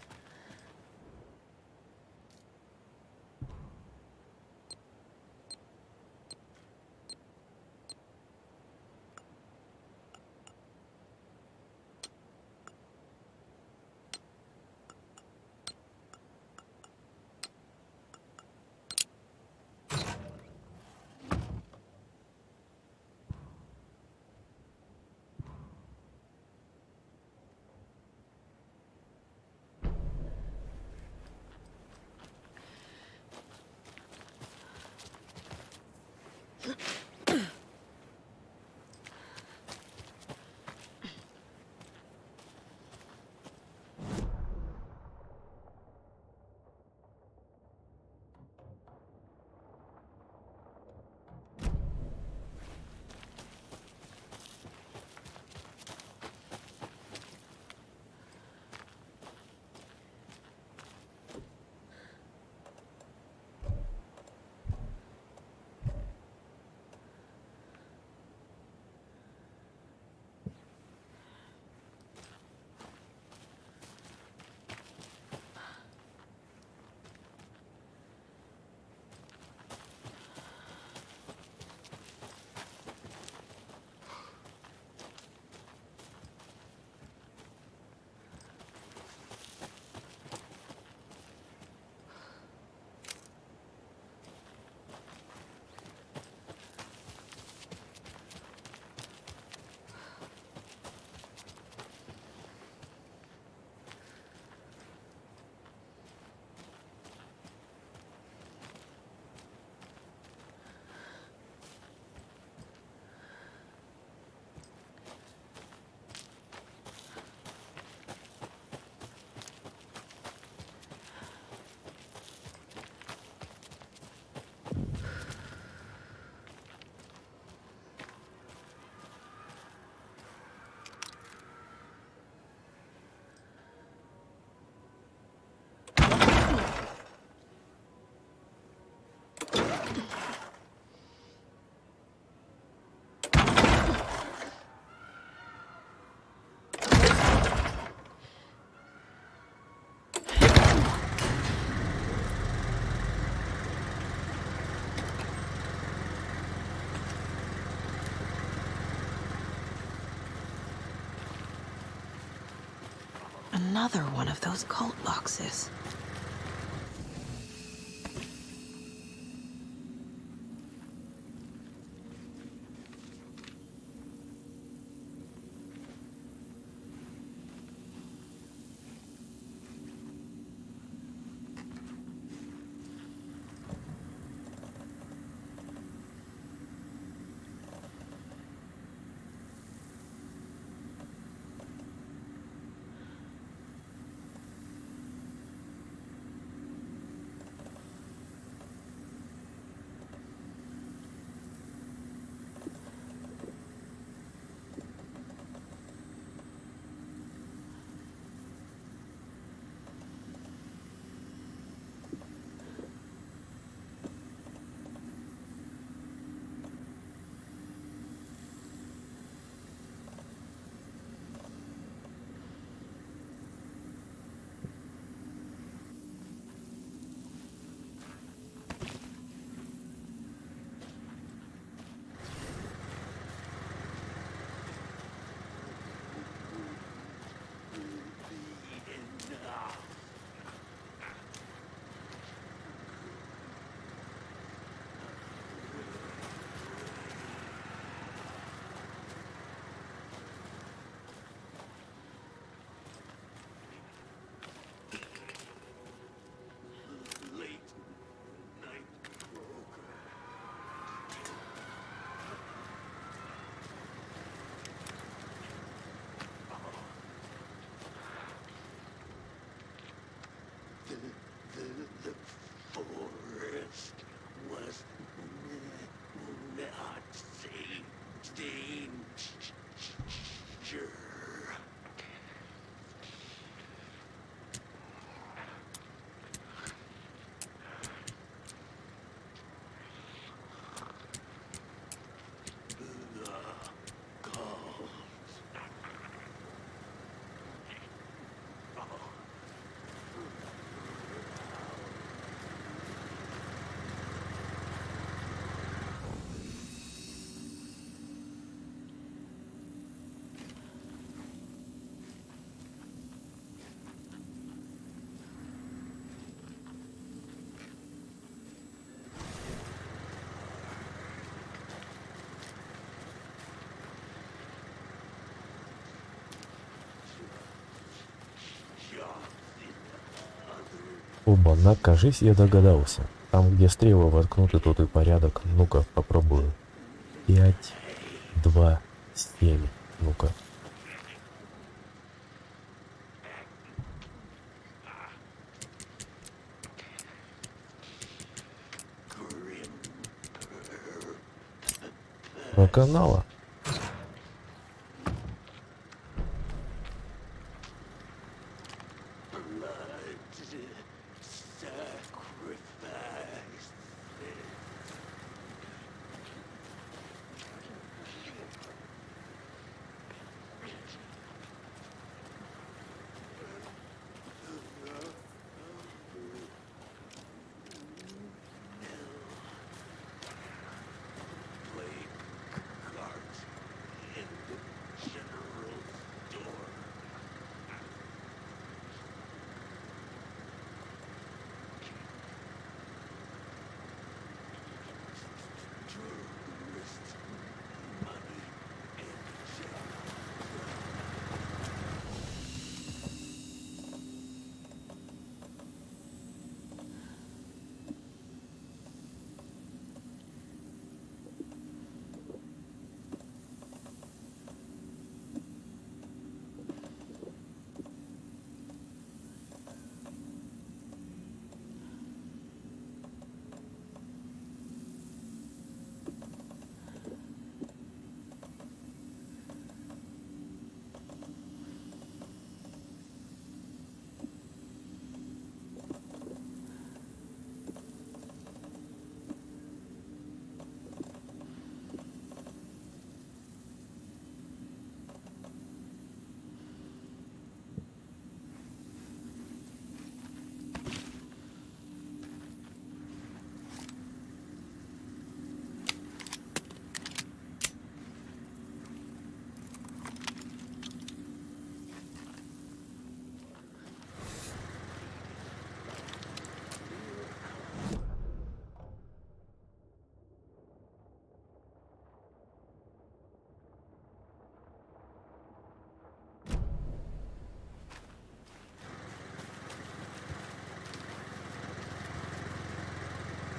Another one of those cult boxes. Оба, кажись, я догадался. Там, где стрелы воткнуты, тут и порядок. Ну-ка, попробую. 5, 2, 7. Ну-ка. Проканала.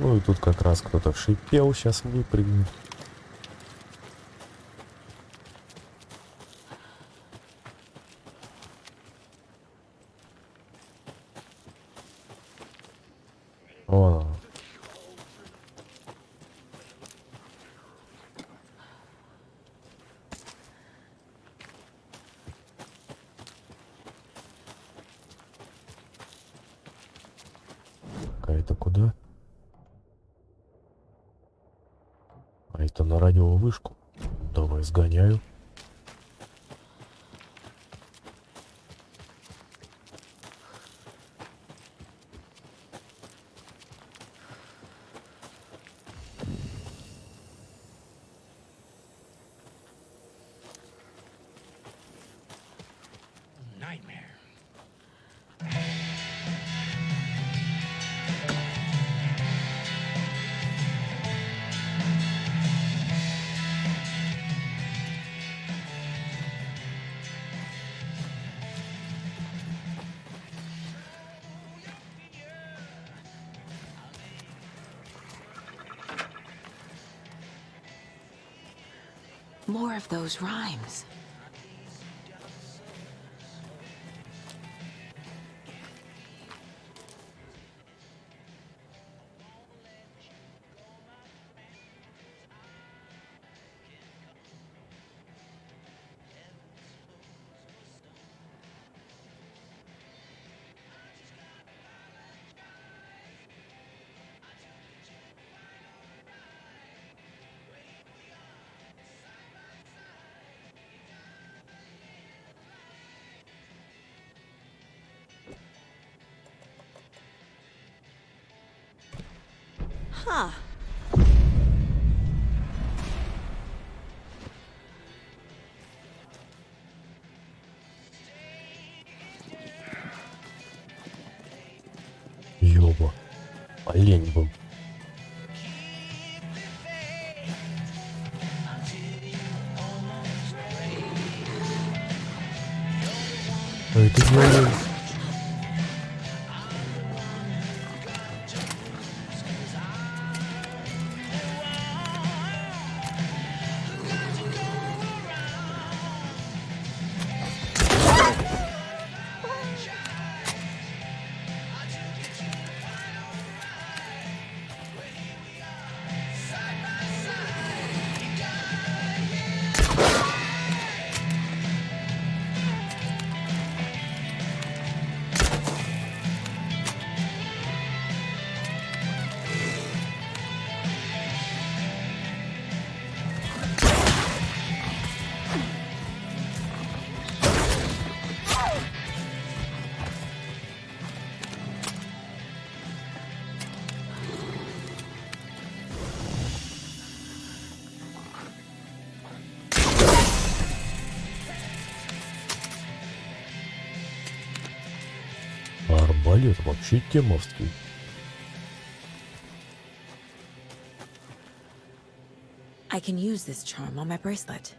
Ну и тут как раз кто-то шипел, сейчас выпрыгнет. Вон он. А это куда? А это на радиовышку. Давай сгоняю. More of those rhymes. Huh. Ёба, олень был. А это не олень. балет вообще темовский. I can use this charm on my bracelet.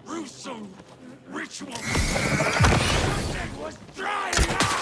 Gruesome ritual. Something was drying up.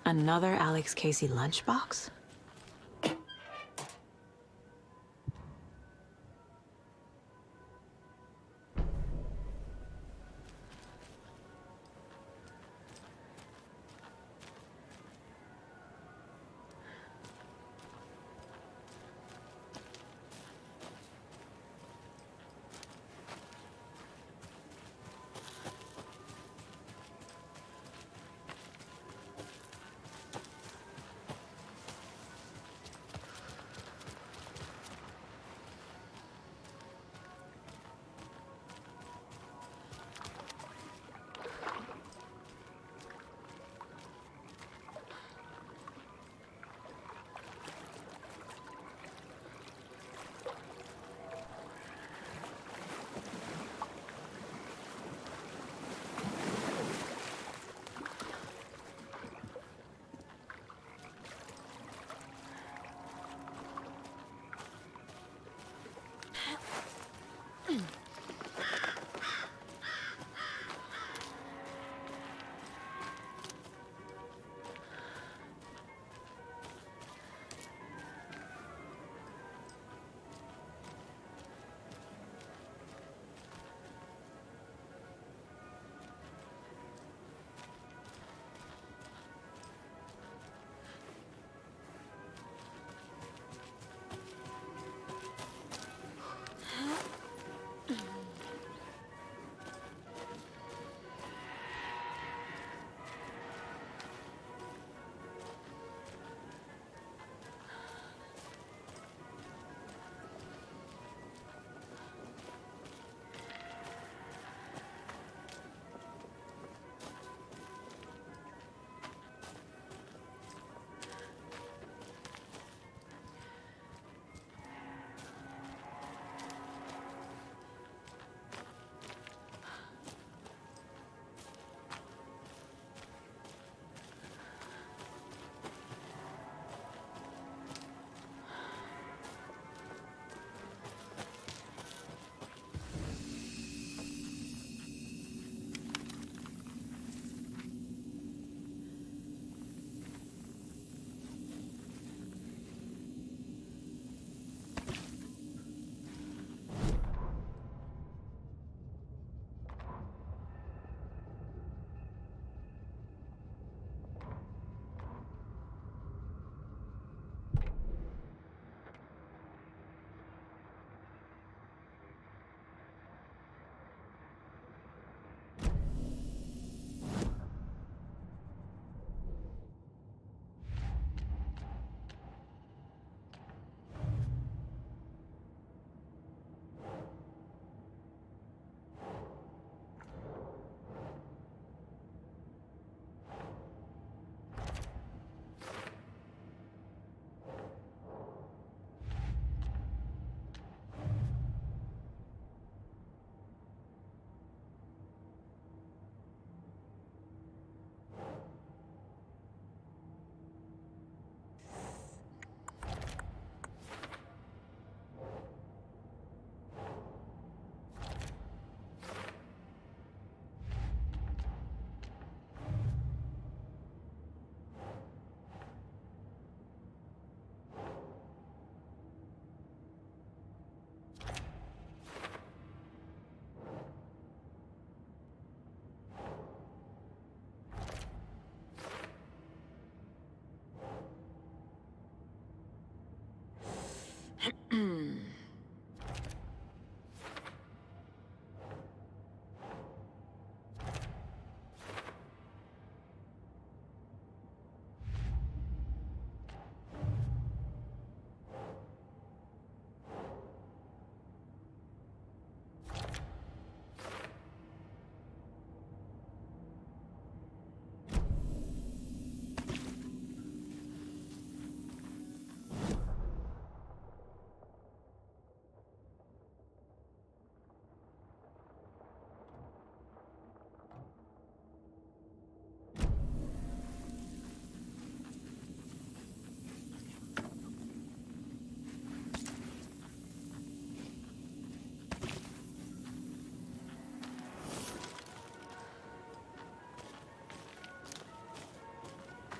Another Alex Casey lunchbox?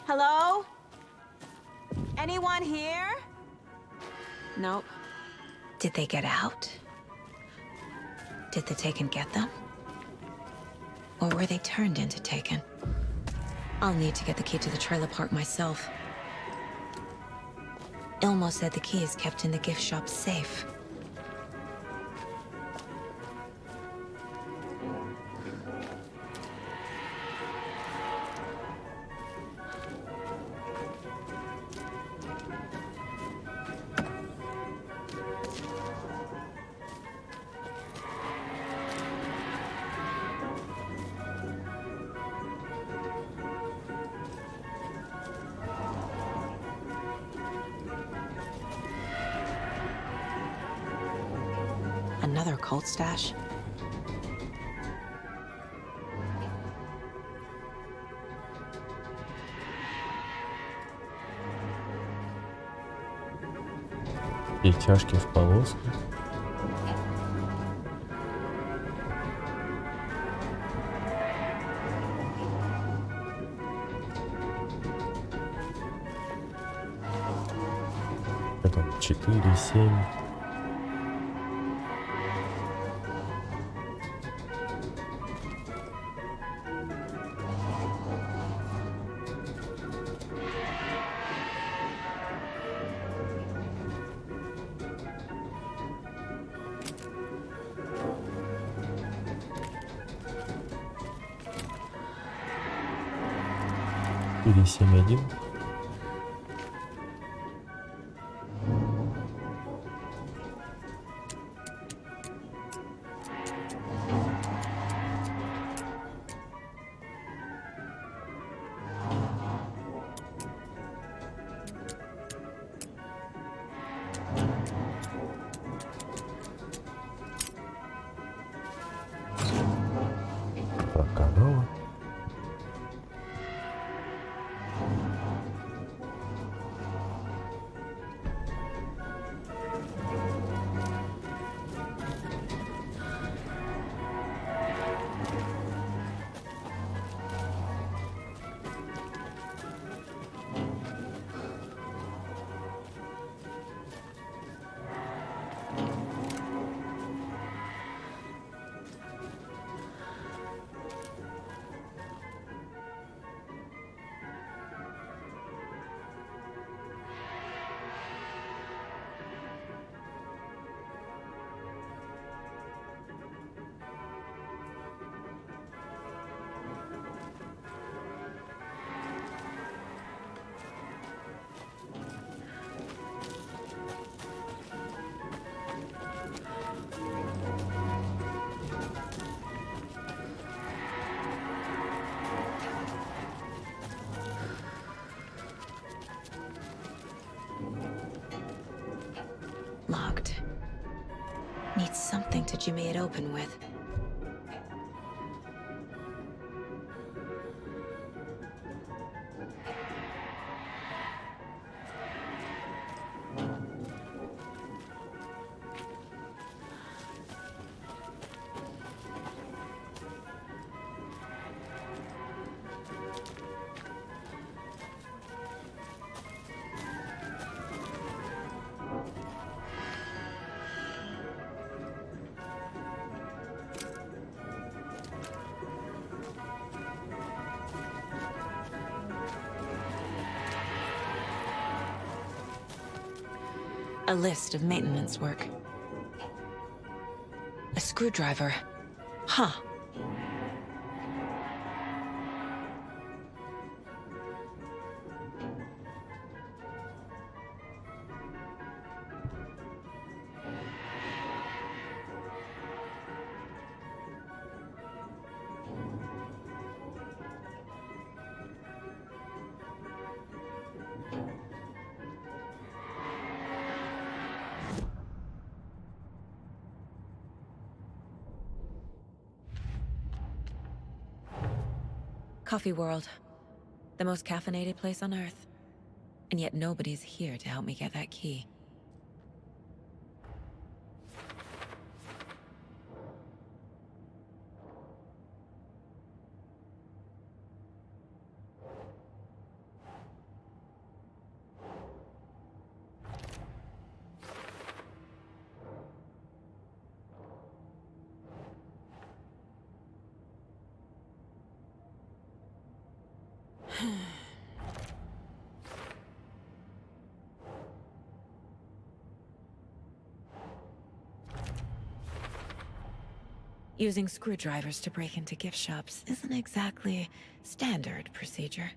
Hello? Anyone here? Nope. Did they get out? Did the Taken get them? Or were they turned into Taken? I'll need to get the key to the trailer park myself. Ilmo said the key is kept in the gift shop's safe. Another cult stash? И чашки в полоску. Это 4, 7. Или 7-1. Проканала. Locked. Need something to jimmy it open with. A list of maintenance work. A screwdriver. Huh. Coffee World. The most caffeinated place on Earth. And yet nobody's here to help me get that key. Using screwdrivers to break into gift shops isn't exactly standard procedure.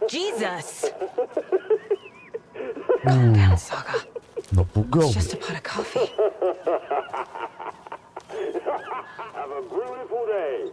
Jesus! Calm down, Saga. Напугал. It's just a pot of coffee. Have a beautiful day.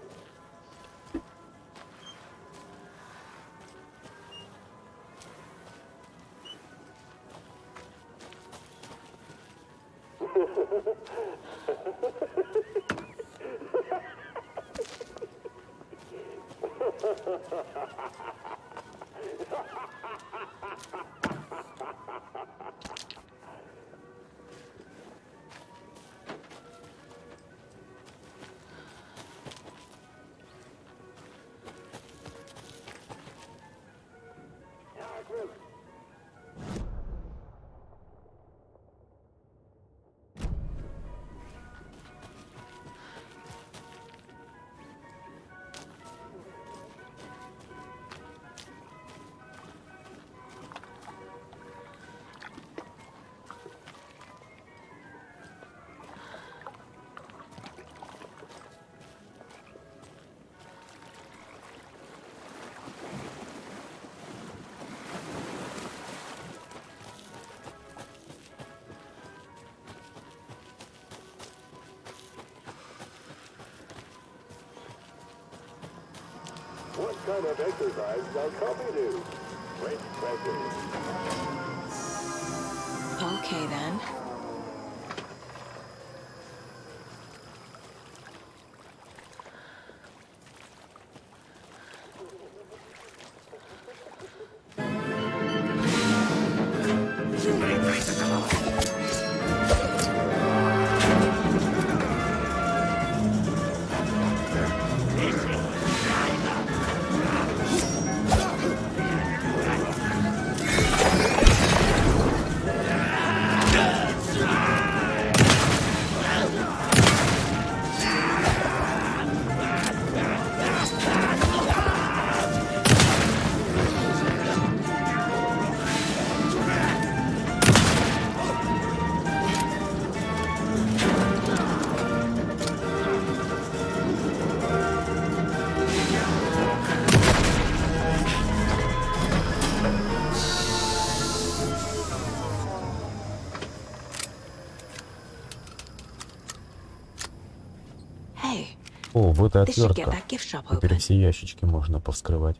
What kind of exercise does coffee do? Great question. Okay, then. О, вот и отвертка. Теперь все ящички можно повскрывать.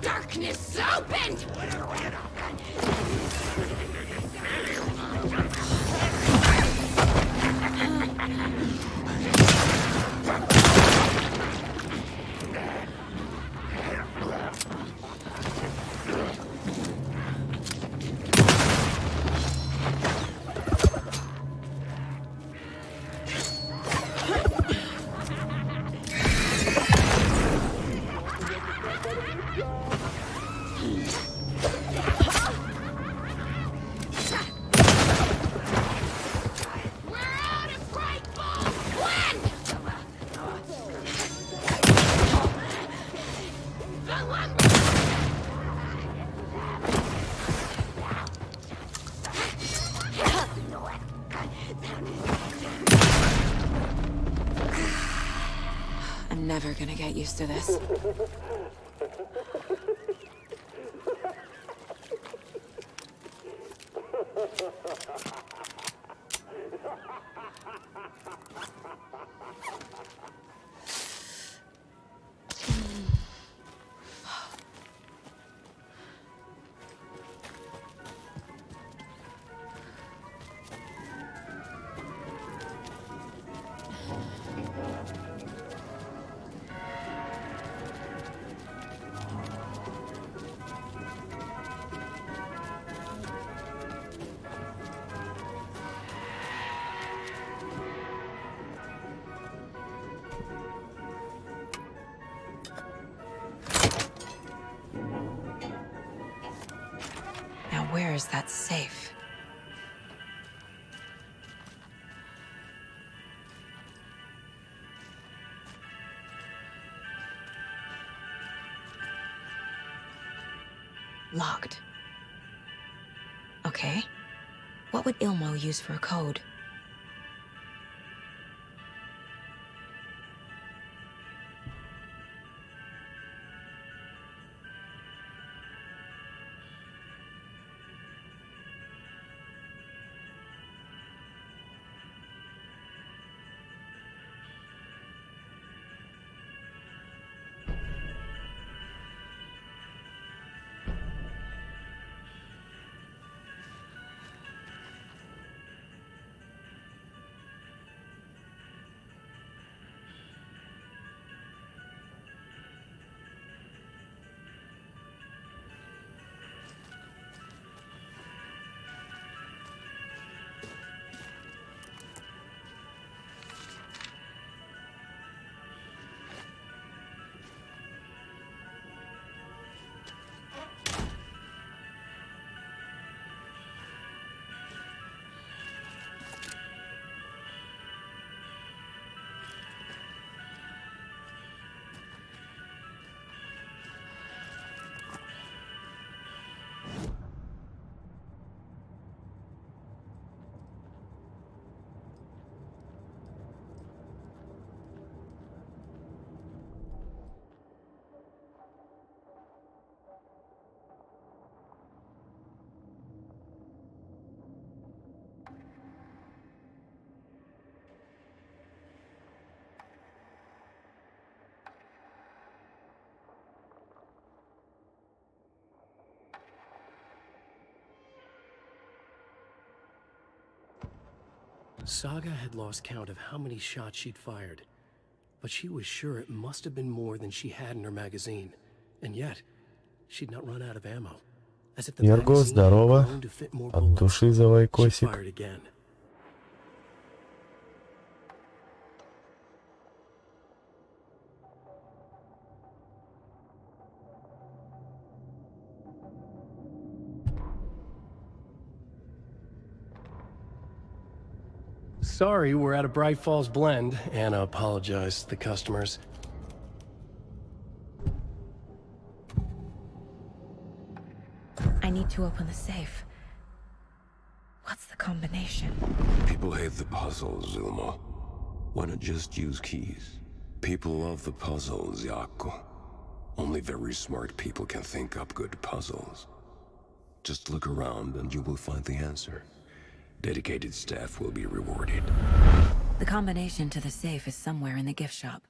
Darkness opened! I'm never gonna get used to this. where is that safe? Locked. Okay. What would Ilmo use for a code? Saga had lost count of how many shots she'd fired, but she was sure it must have been more than she had in her magazine. And yet, she'd not run out of ammo. As if the Ерго, magazine had здорово. grown to fit more От bullets. души за She лайкосик. fired again. Sorry, we're at a Brайт-Фоллс blend. Anna apologized to the customers. I need to open the safe. What's the combination? People hate the puzzles, Ilmo. Why not just use keys? People love the puzzles, Jaakko. Only very smart people can think up good puzzles. Just look around and you will find the answer. Dedicated staff will be rewarded. The combination to the safe is somewhere in the gift shop.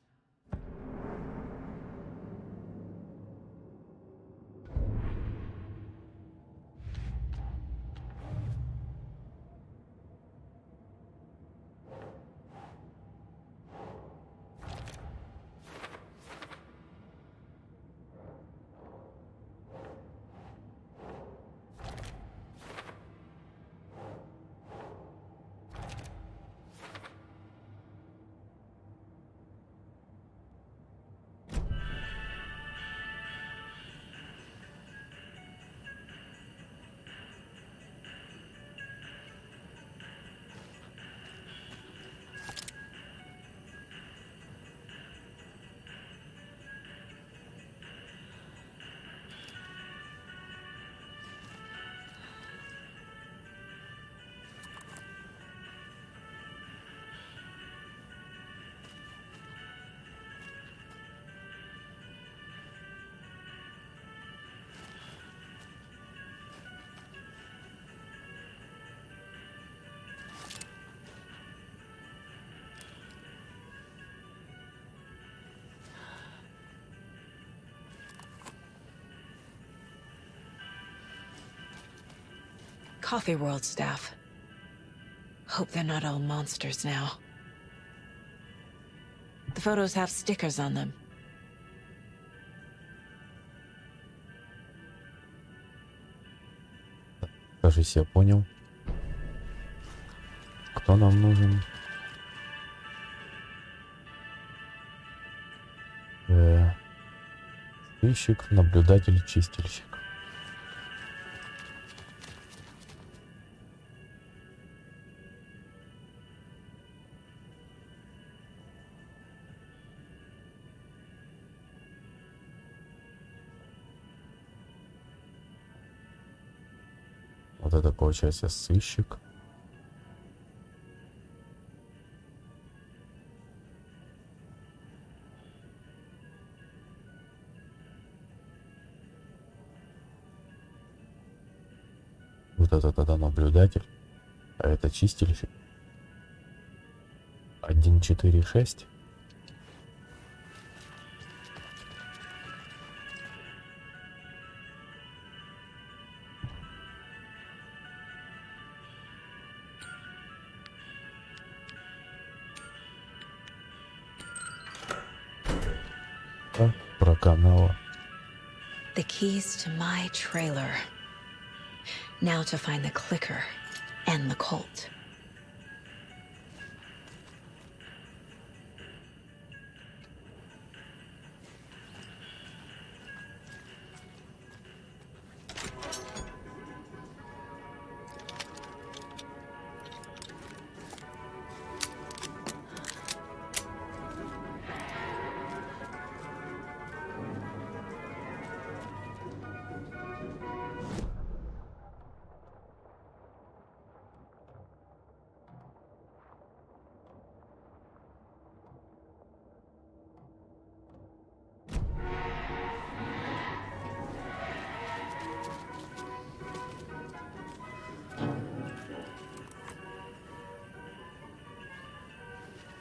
Coffee World staff. Hope they're not all monsters now. The photos have stickers on them. Кажется, я понял. Кто нам нужен? Сыщик, наблюдатель, чистильщик. Вот это получается сыщик. Вот это тогда наблюдатель. А это чистильщик. 1.4.6. Про канала. The keys to my trailer. Now to find the clicker and the cult.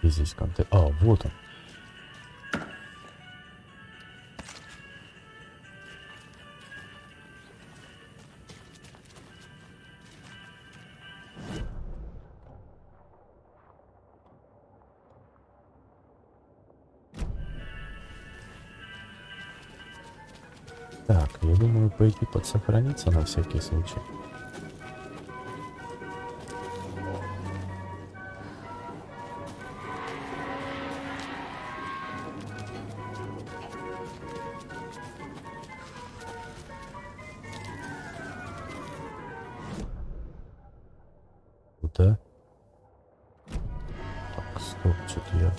И здесь контент. А, вот он. Так, я думаю, пойти подсохраниться на всякий случай. Куда? Так, стоп, что-то я...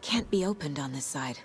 Can't be opened on this side.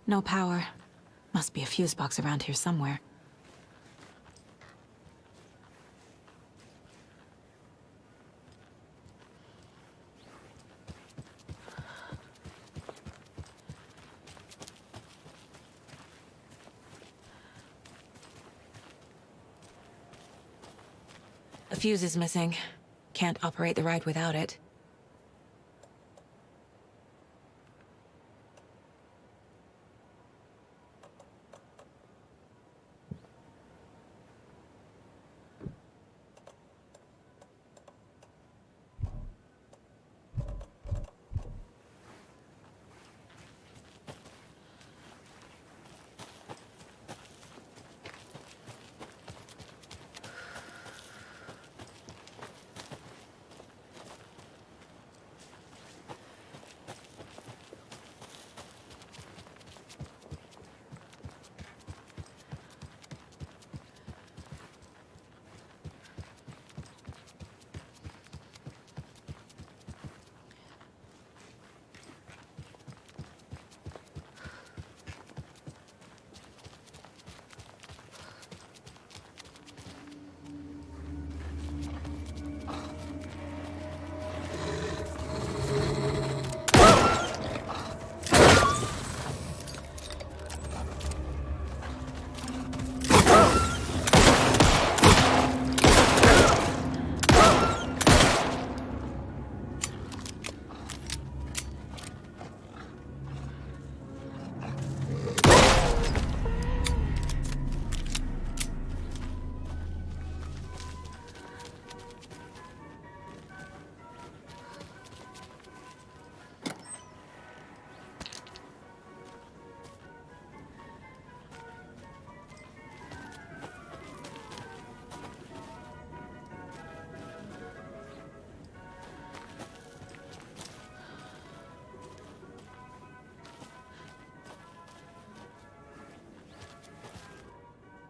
No power. Must be a fuse box around here somewhere. A fuse is missing. Can't operate the ride without it.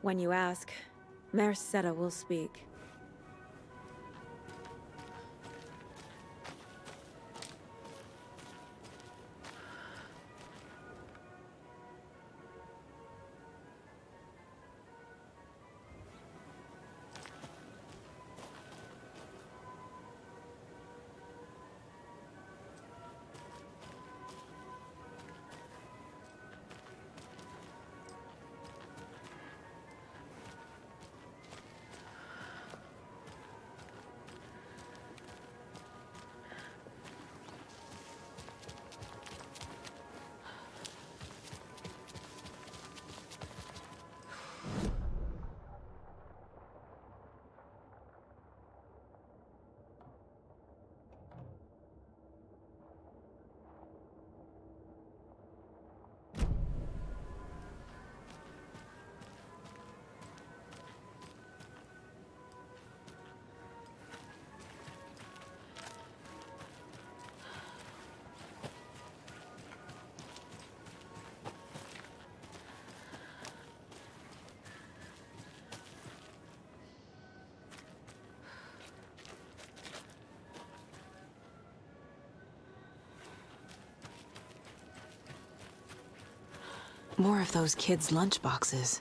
When you ask, Merceda will speak. More of those kids' lunchboxes.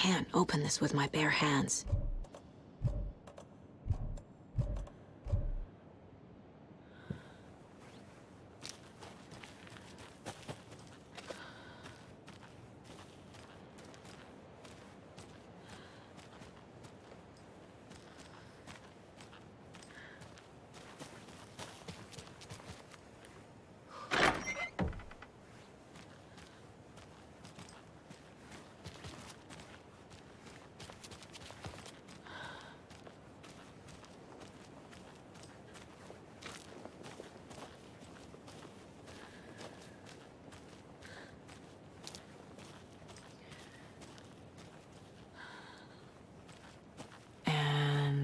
can't open this with my bare hands.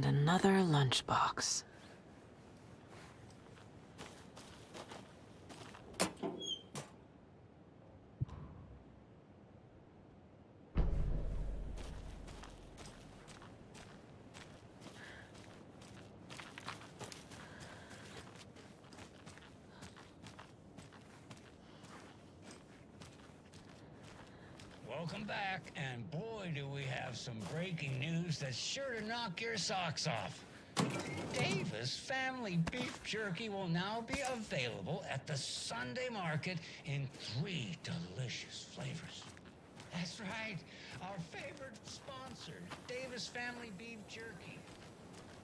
Another lunchbox. Welcome back, and boy, do we have some breaking news that's sure to knock your socks off. Davis Family Beef Jerky will now be available at the Sunday market in 3 delicious flavors. That's right, our favorite sponsor, Davis Family Beef Jerky,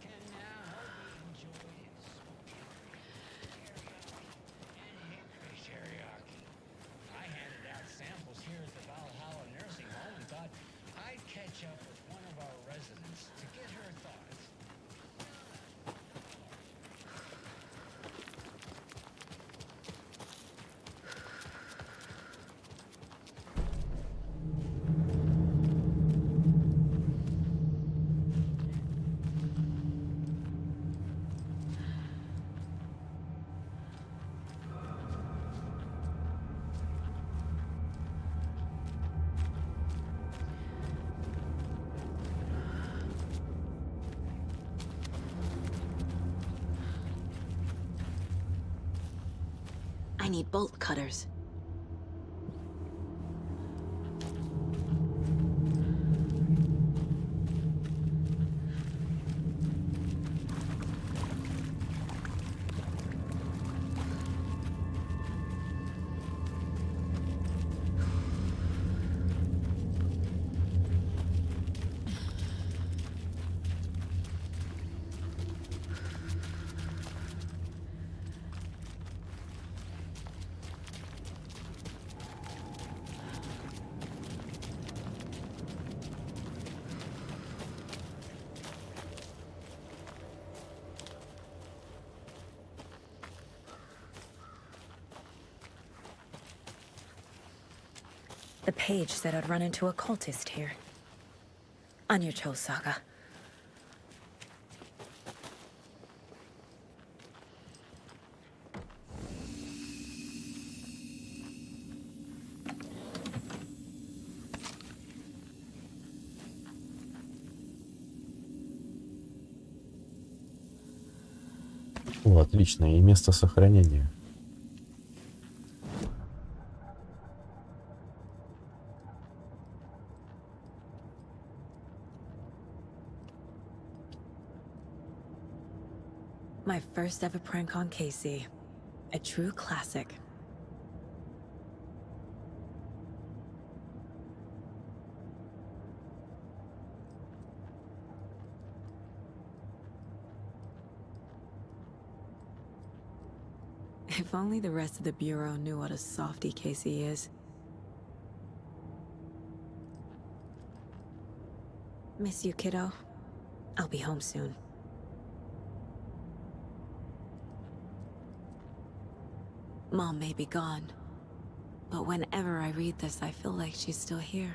can now be enjoyed in smoky teriyaki and hickory teriyaki. I handed out samples here at the Valhalla Nursing Home and thought I'd catch up with one of our residents to get her thoughts. I need bolt cutters. The page said I'd run into a cultist here. On your toes, Saga. О, отлично, и место сохранения. My first ever prank on Casey. A true classic. If only the rest of the Bureau knew what a softie Casey is. Miss you, kiddo. I'll be home soon. Mom may be gone, but whenever I read this, I feel like she's still here.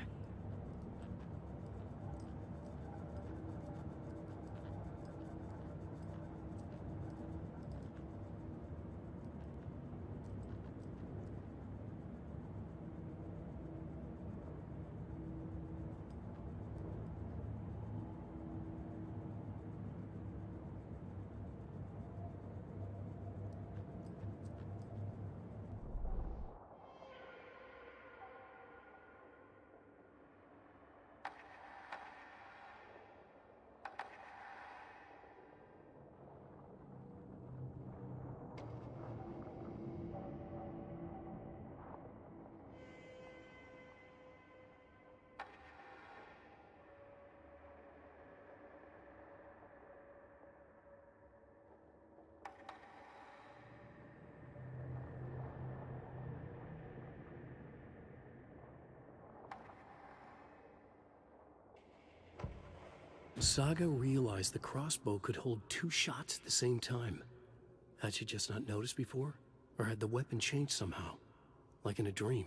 Saga realized the crossbow could hold 2 shots at the same time. Had she just not noticed before? Or had the weapon changed somehow? Like in a dream?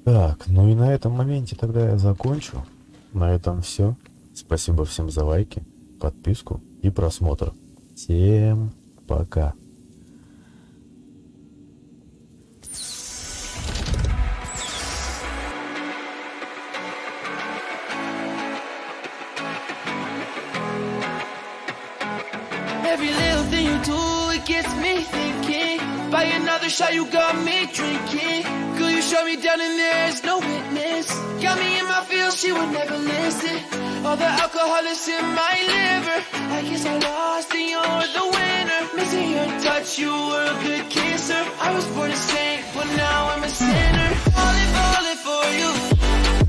Так, ну и на этом моменте тогда я закончу. На этом все. Спасибо всем за лайки, подписку и просмотр. Всем пока. Every little thing you do, it gets me thinking. By another shot, you got me drinking. Girl, you shut me down and there's no witness. Got me in my feels, she would never listen. All the alcohol is in my liver. I guess I lost and you're the winner. Missing your touch, you were a good kisser. I was born a saint, but now I'm a sinner. Falling for you.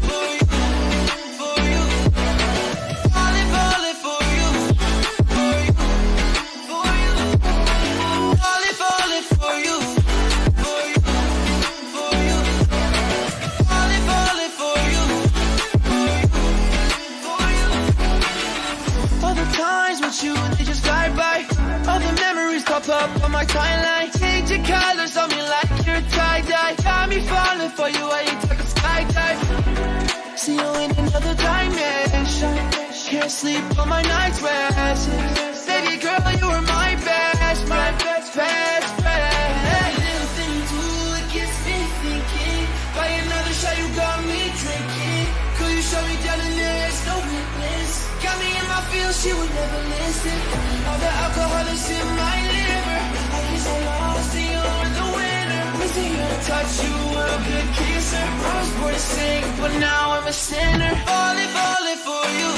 For you. For you. Falling for you. For you. For you. Falling for you. For you. For you. Falling for you. For you. All the times with you, they just glide by. All the memories pop up on my timeline. Change your colors on me like you're tie-dye. Got me falling for you, I ain't talking skydive. See you in another dimension. Can't sleep on my night's rest. Baby girl, you were my best friend. Every little thing you do, it gets me thinking. By another shot, you got me drinking. Could you shut me down and there's no witness? Got me in my feels, she would never listen. All the alcohol is in my liver. I guess I lost and you're the winner. Missing your touch, you were a good kisser. I was born to sing, but now I'm a sinner. Falling for you.